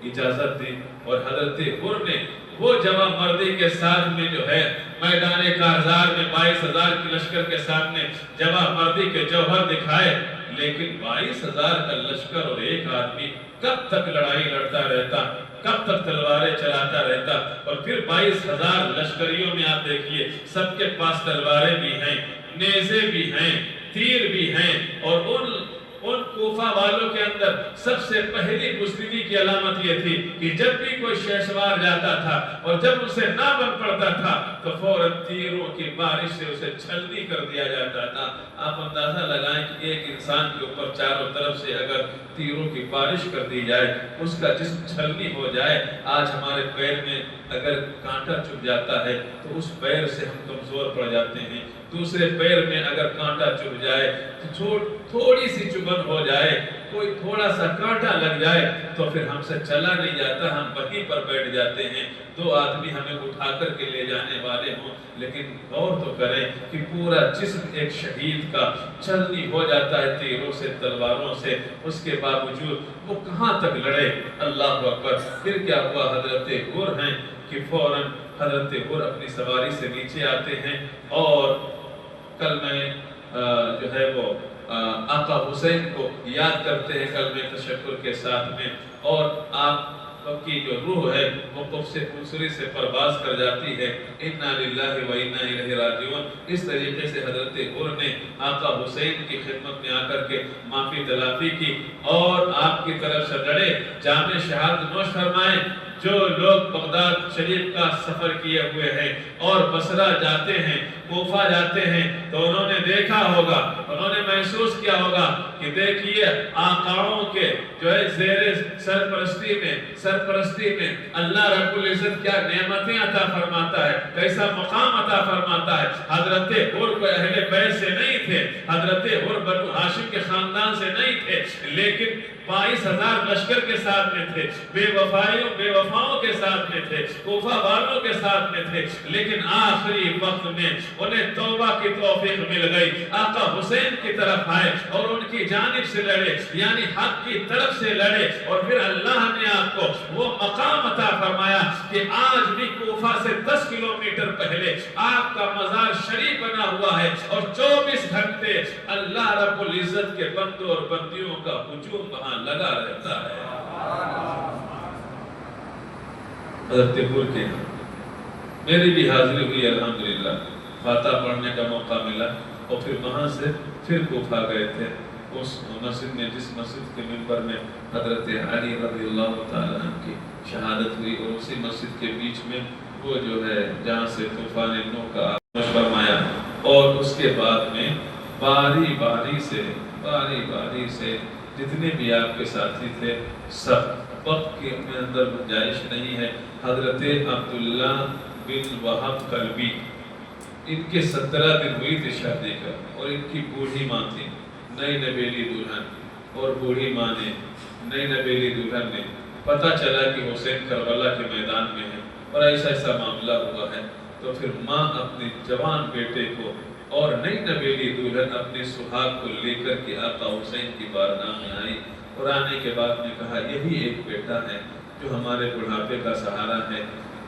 اجازت دی اور حضرت حر نے وہ جوان مردی کے ساتھ میں جو ہے میدان کارزار میں 22,000 کی لشکر کے سامنے جوان مردی کے جوہر دکھائے. لیکن 22,000 کا لشکر اور ایک آدمی کب تک لڑائی لڑتا رہتا, کب تک تلواریں چلاتا رہتا. اور پھر 22,000 لشکریوں میں آپ دیکھیے سب کے پاس تلواریں بھی ہیں, نیزے بھی ہیں, تیر بھی ہیں. اور ان کوفہ والوں کے اندر سب سے پہلی بزدلی کی علامت یہ تھی کہ جب بھی کوئی شہسوار جاتا تھا اور جب اسے نہ بن پڑتا تھا تو فوراً تیروں کی بارش سے اسے چھلنی کر دیا جاتا تھا. آپ اندازہ لگائیں کہ ایک انسان کے اوپر چاروں طرف سے اگر تیروں کی بارش کر دی جائے, اس کا جسم چھلنی ہو جائے. آج ہمارے پیر میں اگر کانٹا چبھ جاتا ہے تو اس پیر سے ہم کمزور پڑ جاتے ہیں. دوسرے پیر میں اگر کانٹا چبھ جائے تو تھوڑی سی چبھن ہو جائے, کوئی تھوڑا سا کانٹا لگ جائے تو پھر ہم سے چلا نہیں جاتا, ہم وہیں پر بیٹھ جاتے ہیں. 2 آدمی ہمیں اٹھا کر کے لے جانے والے ہوں, لیکن غور تو کریں کہ پورا جسم ایک شہید کا چھلنی ہو جاتا ہے تیروں سے, تلواروں سے. اس کے باوجود وہ کہاں تک لڑے. اللہ اکبر. پھر کیا ہوا, حضرت حر ہیں کہ فوراً حضرت حر اپنی سواری سے نیچے آتے ہیں اور کل میں جو ہے وہ آقا حسین کو یاد کرتے ہیں کلمہ تشکر کے ساتھ میں, اور آپ کی جو روح ہے وہ قفص قصری سے پرواز کر جاتی ہے. انا للہ و انا الیہ راجعون. اس طریقے سے حضرت حر نے آقا حسین کی خدمت میں آ کر کے معافی تلافی کی اور آپ کی طرف سے لڑے, جام شہادت نوش فرمائے. جو لوگ بغداد شریف کا سفر کیے ہوئے ہیں اور بصرہ جاتے ہیں, کوفہ جاتے ہیں, تو انہوں نے دیکھا ہوگا, انہوں نے محسوس کیا ہوگا کہ دیکھیے آقاؤں کے جو ہے زیر سرپرستی میں اللہ رب العزت کیا نعمتیں عطا فرماتا ہے, کیسا مقام عطا فرماتا ہے. حضرت حر کو اہل بیت سے نہیں تھے, حضرت حر بنو ہاشم کے خاندان سے نہیں تھے, لیکن 22,000 لشکر کے ساتھ میں تھے, بے وفاؤں کے ساتھ میں تھے, کوفہ والوں کے ساتھ میں تھے. لیکن آخری وقت میں انہیں توبہ کی توفیق مل گئی, آقا حسین کی طرف آئے اور ان کی جانب سے لڑے, یعنی حق کی طرف سے لڑے. اور پھر اللہ نے آپ کو وہ مقام عطا فرمایا کہ آج بھی کوفہ سے 10 کلومیٹر پہلے آپ کا مزار شریف بنا ہوا ہے اور 24 گھنٹے اللہ رب العزت کے بندوں اور بندیوں کا ہجوم وہاں لگا رہتا ہے. حضرت حر کے میری بھی حاضری ہوئی الحمدللہ, فاتحہ پڑھنے کا موقع ملا اور پھر وہاں سے پھر کوفہ گئے تھے. اس مسجد میں, جس مسجد کے منبر میں حضرت علی رضی اللہ تعالیٰ عنہ کی شہادت ہوئی, اور اسی مسجد کے بیچ میں وہ جو ہے جہاں سے طوفان نوح کا آغاز فرمایا. اور اس کے بعد میں باری باری سے جتنے بھی آپ کے ساتھی تھے سب وقت کے اندر گنجائش نہیں ہے. حضرت عبداللہ بن وہب کلبی, ان کے 17 دن ہوئی تھی شادی کا, اور ان کی بوڑھی ماں تھی, نئی نبیلی دلہن, اور بوڑھی ماں نے, نئی نبیلی دلہن نے پتہ چلا کہ حسین کربلا کے میدان میں ہے اور ایسا معاملہ ہوا ہے. تو پھر ماں اپنے جوان بیٹے کو اور نئی نبیلی دلہن اپنے سہاگ کو لے کر کے آقا حسین کی بارگاہ میں آئی, اور آنے کے بعد نے کہا یہی ایک بیٹا ہے جو ہمارے بڑھاپے کا سہارا ہے.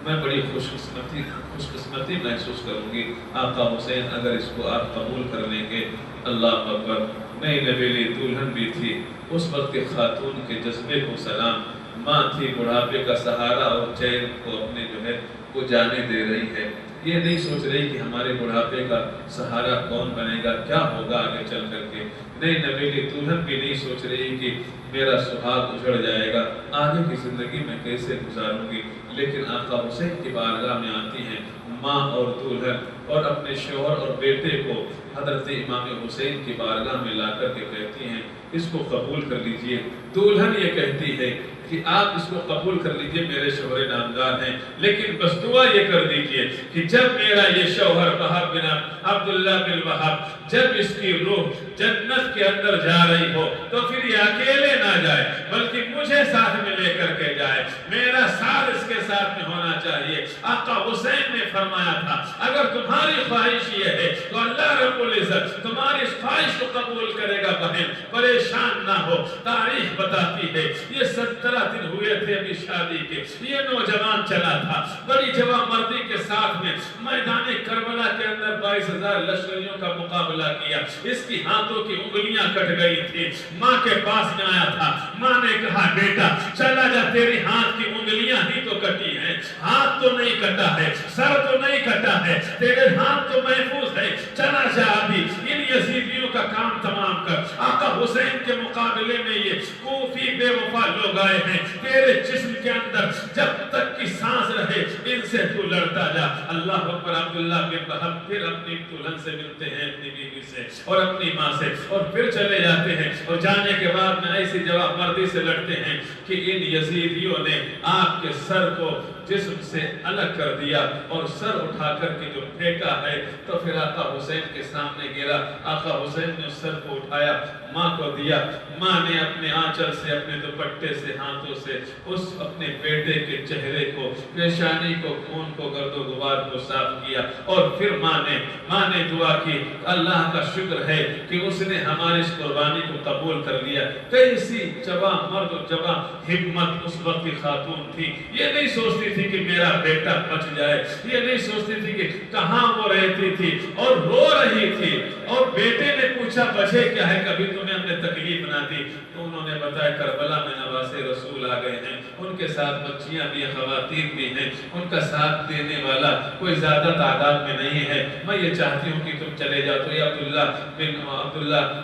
میں بڑی خوش قسمتی محسوس کروں گی آقا حسین اگر اس کو آپ قبول کر لیں گے. اللہ اکبر. نئی نبیلی دلہن بھی تھی, اس وقت کے خاتون کے جذبے کو سلام. ماں تھی, بڑھاپے کا سہارا, اور چین کو اپنے جو ہے وہ جانے دے رہی ہے. یہ نہیں سوچ رہی کہ ہمارے بڑھاپے کا سہارا کون بنے گا, کیا ہوگا آگے چل کر کے. نئی نبیلی دلہن بھی نہیں سوچ رہی کہ میرا سہاگ اجڑ جائے گا, آگے کی زندگی میں کیسے گزاروں گی. لیکن آقا حسین کی بارگاہ میں آتی ہیں ماں اور دلہن, اور اپنے شوہر اور بیٹے کو حضرت امام حسین کی بارگاہ میں لا کر کے کہتی ہیں اس کو قبول کر لیجئے. دلہن یہ کہتی ہے کہ آپ اس کو قبول کر لیجئے, میرے شوہر نامدار ہیں, لیکن بس دعا یہ کر دیجئے کہ جب میرا یہ شوہر وہب بن عبداللہ بن وہب جب اس کی روح جنت کے اندر جا رہی ہو تو پھر یہ اکیلے نہ جائے بلکہ مجھے ساتھ میں لے کر کے جائے. میرا ساتھ اس کے ساتھ میں ہونا چاہیے۔ آقا حسین نے فرمایا تھا اگر تمہاری خواہش یہ ہے تو اللہ رب العزت تمہاری اس خواہش کو قبول کرے گا۔ بہن پریشان نہ ہو، تاریخ بتاتی ہے یہ 17 دن ہوئے تھے ابھی شادی کے، یہ نوجوان چلا تھا بڑی جوان مردی کے ساتھ میں میدان کربلا کے اندر 22,000 لشکریوں کا مقابلہ کیا۔ اس کی ہاتھوں کی انگلیاں کٹ گئی تھی، ماں کے پاس میں آیا تھا، ماں نے کہا بیٹا چلا جا، تیری ہاتھ کی انگلیاں ہی تو کٹی ہیں، ہاتھ تو نہیں کٹا ہے، سر تو نہیں کٹا ہے، تیرے ہاتھ تو محفوظ ہے، چلا جا ابھی ان یزیدیوں کا کام تمام کر۔ آقا حسین کے مقابلے میں یہ کوفی بے وفا لوگ آئے ہیں، تیرے جسم کے اندر جب تک کی سانس رہے ان سے تو لڑتا جا۔ اللہ اکبر۔ عبداللہ بن وہب پھر اپنی دلہن سے ملتے ہیں، اپنی بیوی سے اور اپنی ماں سے، اور پھر چلے جاتے ہیں، اور جانے کے بعد میں ایسی جواب مردی سے لڑتے ہیں کہ ان یزیدیوں نے آپ کے سر کو جسم سے الگ کر دیا اور سر اٹھا کر کے جو پھینکا ہے تو پھر آقا حسین کے سامنے گرا۔ آقا حسین نے اس سر کو اٹھایا، ماں کو دیا، ماں نے اپنے آنچل سے اپنے دوپٹے سے ہاتھوں سے اس اپنے بیٹے کے چہرے کو، پیشانی کو، خون کو، گرد و غبار کو صاف کیا، اور پھر ماں نے دعا کی اللہ کا شکر ہے کہ اس نے ہماری اس قربانی کو قبول کر لیا۔ کیسی جوان مرد و جوان ہمت اس وقت کی خاتون تھی، یہ نہیں سوچتی تھی کہ میرا بیٹا بچ جائے، یہ نہیں سوچتی تھی کہ کہاں وہ رہتی تھی اور رو رہی تھی، اور بیٹے نے پوچھا وجہ کیا ہے، کبھی تمہیں ہم نے تکلیف نہ دی؟ تو انہوں نے بتایا کربلا میں نواسے رسول آ گئے ہیں، ان کے ساتھ بچیاں بھی ہیں، خواتین بھی ہیں، ان کا ساتھ دینے والا کوئی زیادہ تعداد میں نہیں ہے، میں یہ چاہتی ہوں کہ تم چلے جاؤ۔ تو یہ عبداللہ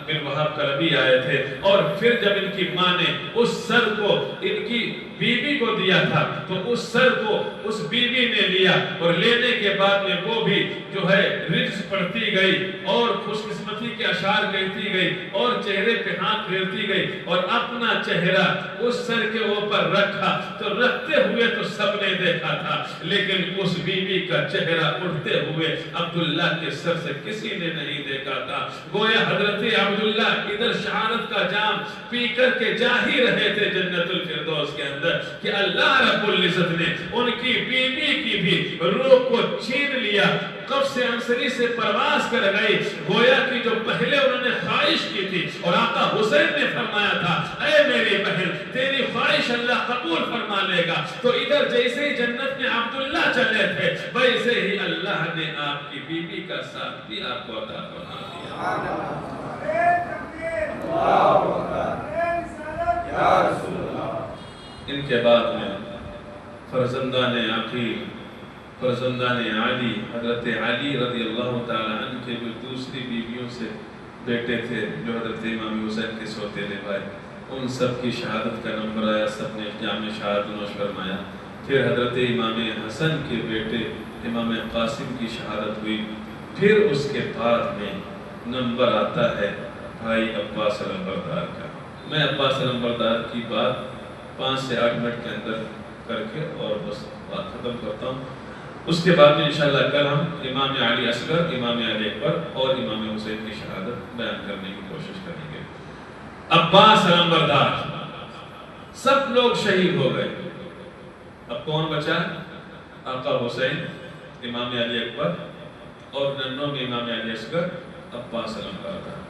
بن وہب کلبی آئے تھے، اور پھر جب ان کی ماں نے اس سر کو ان کی بیوی کو دیا تھا تو اس سر کو اس بیوی نے لیا، اور لینے کے بعد میں وہ بھی جو ہے رجز پڑھتی گئی اور خوش قسمتی کے اشعار کہتی گئی اور چہرے پہ ہاتھ پھیرتی گئی، اور اپنا چہرہ اس سر کے اوپر رکھا تو رکھتے ہوئے تو سب نے دیکھا تھا، لیکن اس بیوی کا چہرہ اٹھتے ہوئے عبداللہ کے سر سے کسی نے نہیں دیکھا تھا۔ گویا حضرت عبداللہ ادھر شہادت کا جام پی کر کے جا ہی رہے تھے جنت الفردوس کے اندر کہ اللہ رب العزت نے ان کی بیوی کی بھی روح کو چھین لیا، قفص انصری سے پرواز کر گئی، گویا کہ جو پہلے انہوں نے خواہش کی تھی، اور آقا حسین نے فرمایا تھا اے میری بہن تیری خواہش اللہ قبول فرما لے گا، تو ادھر جیسے ہی جنت میں عبداللہ چلے تھے ویسے ہی اللہ نے آپ کی بیوی کا ساتھ بھی آپ کو عطا فرما دیا۔ ان کے بعد میں فرزندان عقیل، فرزندان علی، حضرت علی رضی اللہ تعالیٰ عنہ کے جو دوسری بیویوں سے بیٹے تھے جو حضرت امام حسین کے سوتیلے بھائی، ان سب کی شہادت کا نمبر آیا، سب نے جام شہادت نوش فرمایا۔ پھر حضرت امام حسن کے بیٹے امام قاسم کی شہادت ہوئی، پھر اس کے بعد میں نمبر آتا ہے بھائی عباس علمبردار کا۔ میں عباس علمبردار کی بات 5 سے 8 منٹ کے اندر کر کے اور بس بات ختم کرتا ہوں، اس کے بعد میں انشاءاللہ کل ہم امام علی اصغر، امام علی اکبر اور امام حسین کی شہادت بیان کرنے کی کوشش کریں گے۔ عباس علمبردار سب لوگ شہید ہو گئے، اب کون بچا؟ آقا حسین، امام علی اکبر اور ننوں میں امام علی اصغر، عباس علمبردار۔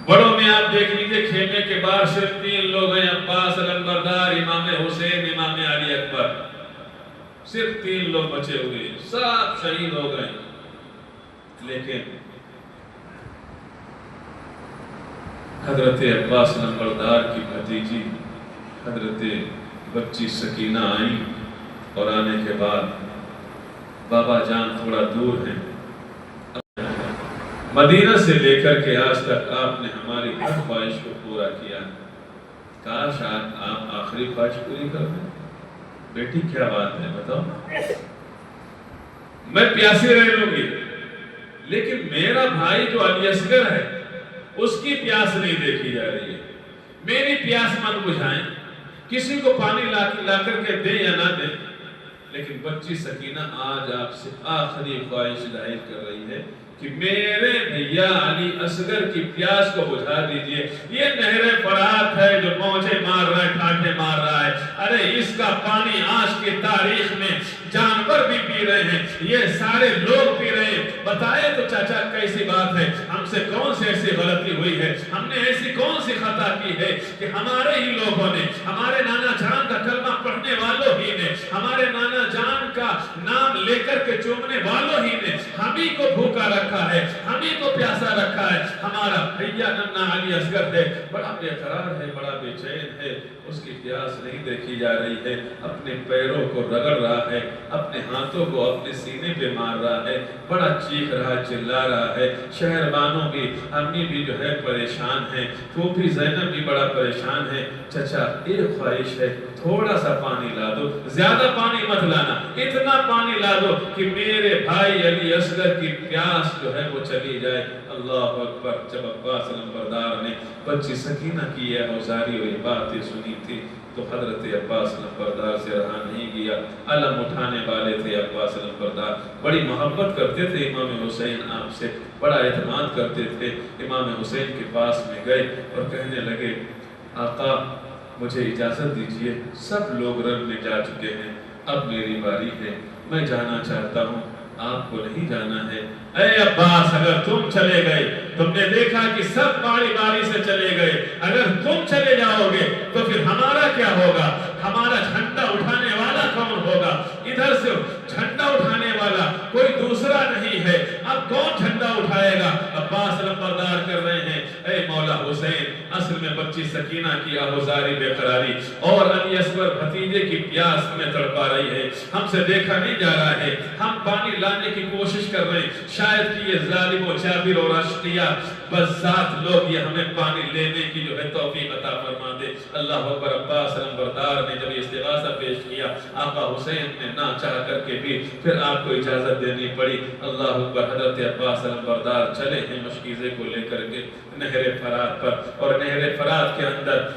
بڑوں میں آپ دیکھ لیجئے خیمے کے باہر صرف 3 لوگ ہیں، عباس علمبردار، امام حسین، امام علی اکبر، صرف 3 لوگ بچے ہوئے ہیں، سب شہید ہو گئے۔ لیکن حضرت عباس علمبردار کی بھتیجی حضرت بچی سکینہ آئیں، اور آنے کے بعد بابا جان تھوڑا دور ہیں، مدینہ سے لے کر کے آج تک آپ نے ہماری ہر خواہش کو پورا کیا، کاش آپ آخری خواہش پوری کر دیں۔ بیٹی کیا بات ہے بتاؤ، میں پیاسی رہ لوں گی لیکن میرا بھائی جو علی اصغر ہے اس کی پیاس نہیں دیکھی جا رہی ہے، میری پیاس مت بجھائیں، کسی کو پانی لا کر کے دیں یا نہ دیں، لیکن بچی سکینہ آج آپ سے آخری خواہش ظاہر کر رہی ہے کہ میرے بھیا علی اصغر کی پیاس کو بجھا دیجئے. یہ نہر فرات ہے جو موجے مار رہا ہے, ٹھاٹھے مار رہا ہے. ارے اس کا پانی آج کی تاریخ میں جانور بھی پی رہے ہیں, یہ سارے لوگ پی رہے ہیں. بتائے تو چاچا کیسی بات ہے, ہم سے کون سی ایسی غلطی ہوئی ہے, ہم نے ایسی کون سی خطا کی ہے کہ ہمارے ہی لوگوں نے, ہمارے نانا جان کا کلمہ پڑھنے والوں ہی نے, ہمارے نانا جان کا نام لے کر کے چومنے والوں ہی نے ہم ہی کو بھوکا رکھا ہے, ہم ہی کو پیاسا رکھا ہے. ہمارا بھیا ننا علی اصغر ہے, بڑا بے قرار ہے, بڑا بے چین ہے, اس کی پیاس نہیں دیکھی جا رہی ہے, اپنے پیروں کو رگڑ رہا ہے, اپنے ہاتھوں کو اپنے سینے پہ مار رہا ہے, بڑا چیخ رہا, چلا رہا ہے. شہربانوں بھی, امی بھی جو ہے پریشان ہیں, پھوپھی زینب بھی بڑا پریشان ہے. چچا ایک خواہش ہے, تھوڑا سا پانی لا دو, زیادہ پانی مت لانا, اتنا پانی لا دو کہ میرے بھائی علی اصغر کی پیاس جو ہے وہ چلی جائے. اللہ اکبر. جب عباس علمبردار نے بچی سکینہ کی یہ اوزاری اور یہ باتیں سنی تھی تو حضرت عباس علمبردار سے رہا نہیں گیا. علم اٹھانے والے تھے عباس علمبردار, بڑی محبت کرتے تھے امام حسین آپ سے, بڑا اعتماد کرتے تھے. امام حسین کے پاس میں گئے اور کہنے لگے, آقا مجھے اجازت دیجئے, سب لوگ رنگ میں جا چکے ہیں, اب میری باری ہے, میں جانا چاہتا ہوں, آپ کو نہیں جانا ہے. اے عباس, اگر تم چلے گئے, تم نے دیکھا کہ سب باری باری سے چلے گئے, اگر تم چلے جاؤ گے تو پھر ہمارا کیا ہوگا, ہمارا جھنڈا اٹھانے والا کون ہوگا؟ ادھر سے جھنڈا اٹھانے والا کوئی دوسرا نہیں ہے, اب کون جھنڈا اٹھائے گا؟ عباس علمبردار کر رہے ہیں, اے مولا حسین, اصل میں بچی سکینہ کی آہوزاری بے قراری اور علی اصغر بھتیجے کی پیاس ہمیں تڑپا رہی ہے, ہم سے دیکھا نہیں جا رہا ہے, ہم پانی لانے کی کوشش کر رہے ہیں, شاید کہ یہ ظالم و جابر اور اشقیاء بذات لوگ یہ ہمیں پانی لینے کی جو ہے توفیق عطا فرما دے. اللہ اکبر. عباس علمبردار نے جب استغاثہ پیش کیا, آقا حسین نے نہ چاہ کر کے بھی پھر آپ کو اجازت دینی پڑی. اللہ اکبر. حضرت عباس علمبردار چلے ہیں مشکیزے کو لے کر کے نہر فرات پر, اور نہر فرات کے اندر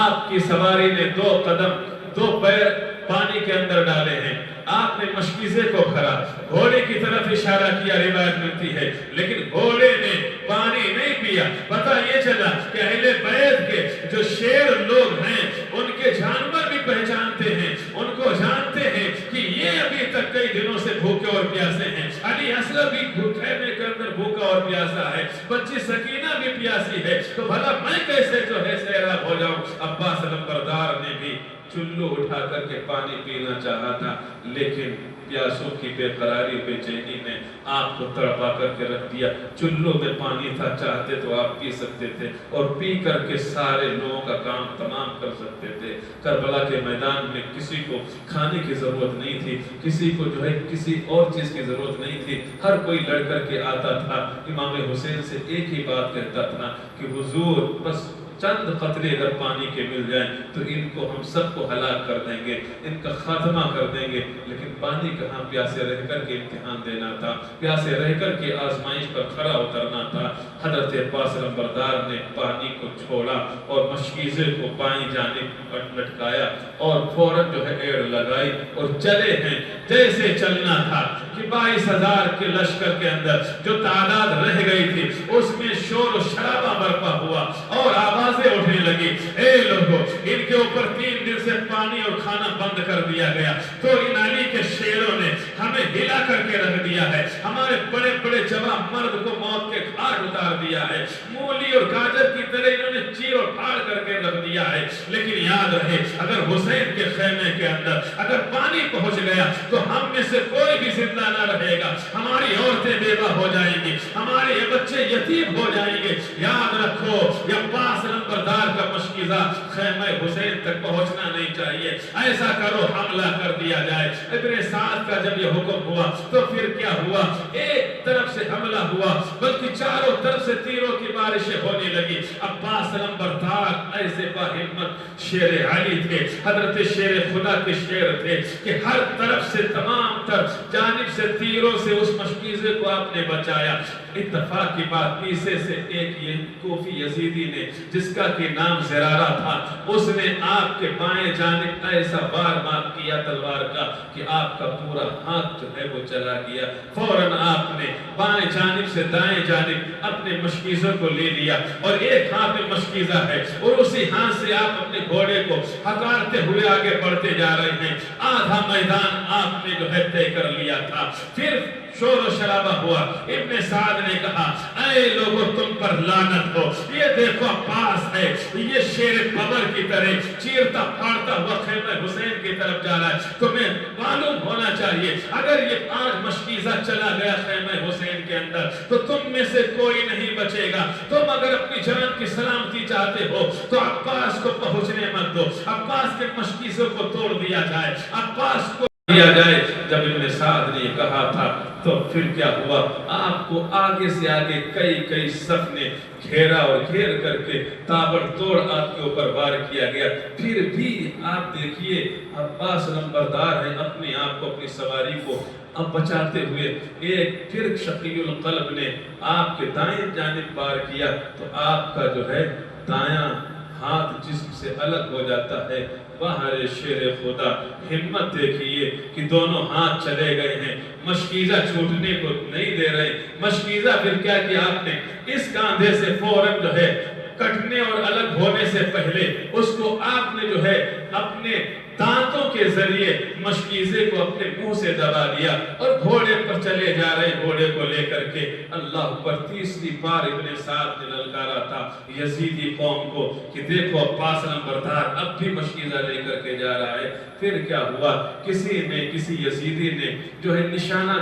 آپ کی سواری نے 2 قدم 2 پیر پانی کے اندر ڈالے ہیں. آپ نے مشکیزے کو کھرا, گھوڑے کی طرف اشارہ کیا, روایت ملتی ہے, لیکن گھوڑے نے پانی نہیں پیا. پتہ یہ چلا کہ اہل بیت کے جو شیر لوگ ہیں ان کے جانور بھی پہچانتے ہیں, ان کو جانتے ہیں کہ یہ ابھی تک کئی دنوں سے بھوکے اور پیاسے ہیں. علی اصغر بھی خیمے کے اندر بھوکا اور پیاسا ہے, بچی سکینہ بھی پیاسی ہے, تو بھلا میں کیسے جو ہے سیراب ہو جاؤں؟ عباس علمبردار نے بھی چلو اٹھا کر کے پانی پینا چاہا تھا, لیکن پیاسوں کی بے قراری بے چینی نے آپ کو تڑپا کر کے رکھ دیا. چلو میں پانی تھا, چاہتے تو آپ پی سکتے تھے اور پی کر کے سارے لوگوں کا کام تمام کر سکتے تھے. کربلا کے میدان میں کسی کو کھانے کی ضرورت نہیں تھی, کسی کو جو ہے کسی اور چیز کی ضرورت نہیں تھی, ہر کوئی لڑ کر کے آتا تھا. امام حسین سے ایک ہی بات کہتا تھا کہ حضور بس چند قطرے اگر پانی کے مل جائیں تو ان کو ہم سب کو ہلاک کر دیں گے, ان کا خاتمہ کر دیں گے. لیکن پانی کہاں, پیاسے رہ کر کے امتحان دینا تھا, پیاسے رہ کر کے آزمائش پر کھڑا اترنا تھا. حضرت عباس علمبردار نے پانی کو چھوڑا اور مشکیزے کو بائیں جانب لٹکایا اور فوراً جو ہے ایڑ لگائی اور چلے ہیں. جیسے چلنا تھا کہ 22,000 کے لشکر کے اندر جو تعداد رہ گئی تھی اس میں شور و شرابہ برپا ہوا اور آوازیں اٹھنے لگی, اے لوگوں, ان کے اوپر 3 دن سے پانی اور کھانا بند کر دیا گیا, تو ان علی کے شیروں نے ہمیں ہلا کر کے رکھ دیا ہے, ہمارے بڑے بڑے جوان مرد کو موت کے گھاٹ اتار دیا ہے, مولی اور گاجر کی طرح انہوں نے چیر اور پھاڑ کر کے رکھ دیا ہے. لیکن یاد رہے, اگر حسین کے خیمے کے اندر اگر پانی پہنچ گیا تو ہم میں سے کوئی بھی زندہ نہ رہے گا, ہماری عورتیں بیوہ ہو جائیں گی, ہمارے بچے یتیم ہو جائیں گے. یاد رکھو, عباس علمبردار کا مشکیزہ خیمہ حسین تک پہنچنا نہیں چاہیے. ایسا کرو حملہ کر دیا جائے. ابن سعد کا جب یہ حکم ہوا تو پھر کیا ہوا, ایک طرف سے حملہ ہوا بلکہ چاروں طرف سے تیروں کی بارشیں ہونے لگی. عباس علمبردار ایسے باہمت شیر علی تھے, حضرت شیر خدا کے شیر تھے کہ ہر طرف سے تمام تر جانب سے تیروں سے اس مشکیزے کو آپ نے بچایا. اتفاق کی بات, پیچھے سے ایک یہ کوفی یزیدی نے جس کا کی نام زرارہ تھا، اس نے آپ کے بائیں جانب ایسا وار مار کیا تلوار کا کہ آپ کا پورا ہاتھ جو ہے وہ چلا گیا۔ فوراً آپ نے بائیں جانب سے دائیں جانب اپنے مشکیزوں کو لے لیا، اور ایک ہاتھ میں مشکیزہ ہے اور اسی ہاتھ سے آپ اپنے گھوڑے کو ہکارتے ہوئے آگے بڑھتے جا رہے ہیں۔ آدھا میدان آپ نے جو ہے طے کر لیا تھا۔ پھر شور و شرابہ ہوا۔ ابن سعد نے کہا اے لوگو تم پر لعنت ہو، یہ دیکھو عباس ہے، یہ شیر ببر کی طرح چیرتا پھاڑتا ہوا خیمہ حسین کی طرف جا رہا ہے۔ تمہیں معلوم ہونا چاہیے اگر یہ 5 مشکیزہ چلا گیا خیمہ حسین کے اندر تو تم میں سے کوئی نہیں بچے گا۔ تم اگر اپنی جان کی سلامتی چاہتے ہو تو عباس کو پہنچنے مت دو، عباس کے مشکیزوں کو توڑ دیا جائے، عباس کو دیا جائے۔ جب ابن سعد نے کہا تھا تو پھر کیا ہوا؟ آپ کو آگے سے آگے کئی صف نے گھیرا اور گھیر کر کے تابڑ توڑ آپ کے اوپر وار کیا گیا۔ پھر بھی آپ دیکھیے عباس نمبردار ہیں، اپنے آپ کو اپنی سواری کو اب بچاتے ہوئے ایک پھر شقی القلب نے آپ کے دائیں جانب وار کیا تو آپ کا جو ہے دایاں ہاتھ جسم سے الگ ہو جاتا ہے۔ باہر شیر خدا ہمت دیکھیے کہ دونوں ہاتھ چلے گئے ہیں، مشکیزہ چھوٹنے کو نہیں دے رہے۔ مشکیزہ پھر کیا کیا آپ نے؟ اس کاندھے سے فوراً جو ہے کٹنے اور الگ ہونے سے پہلے اس کو آپ نے جو ہے اپنے دانتوں کے ذریعے مشکیزے کو اپنے منہ سے دبا دیا اور گھوڑے پر چلے جا رہے، گھوڑے کو لے کر کے اللہ پر۔ تیسری بار ابن سعد نے للکارا تھا یزیدی قوم کو کہ دیکھو عباس نمبردار اب بھی مشکیزہ لے کر کے جا رہا ہے۔ پھر کیا ہوا؟ کسی یزیدی نے جو ہے نشانہ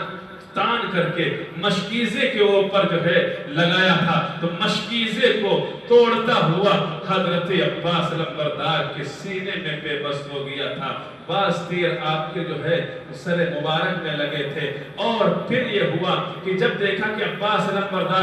تان کر کے مشکیزے کے اوپر جو ہے لگایا تھا تو مشکیزے کو توڑتا ہوا حضرت عباس نمبردار کے سینے میں بے بس ہو گیا تھا۔ 22 تیر آپ کے جو ہے سر مبارک میں لگے تھے، اور پھر یہ ہوا کہ جب دیکھا کہ عباس نمبردار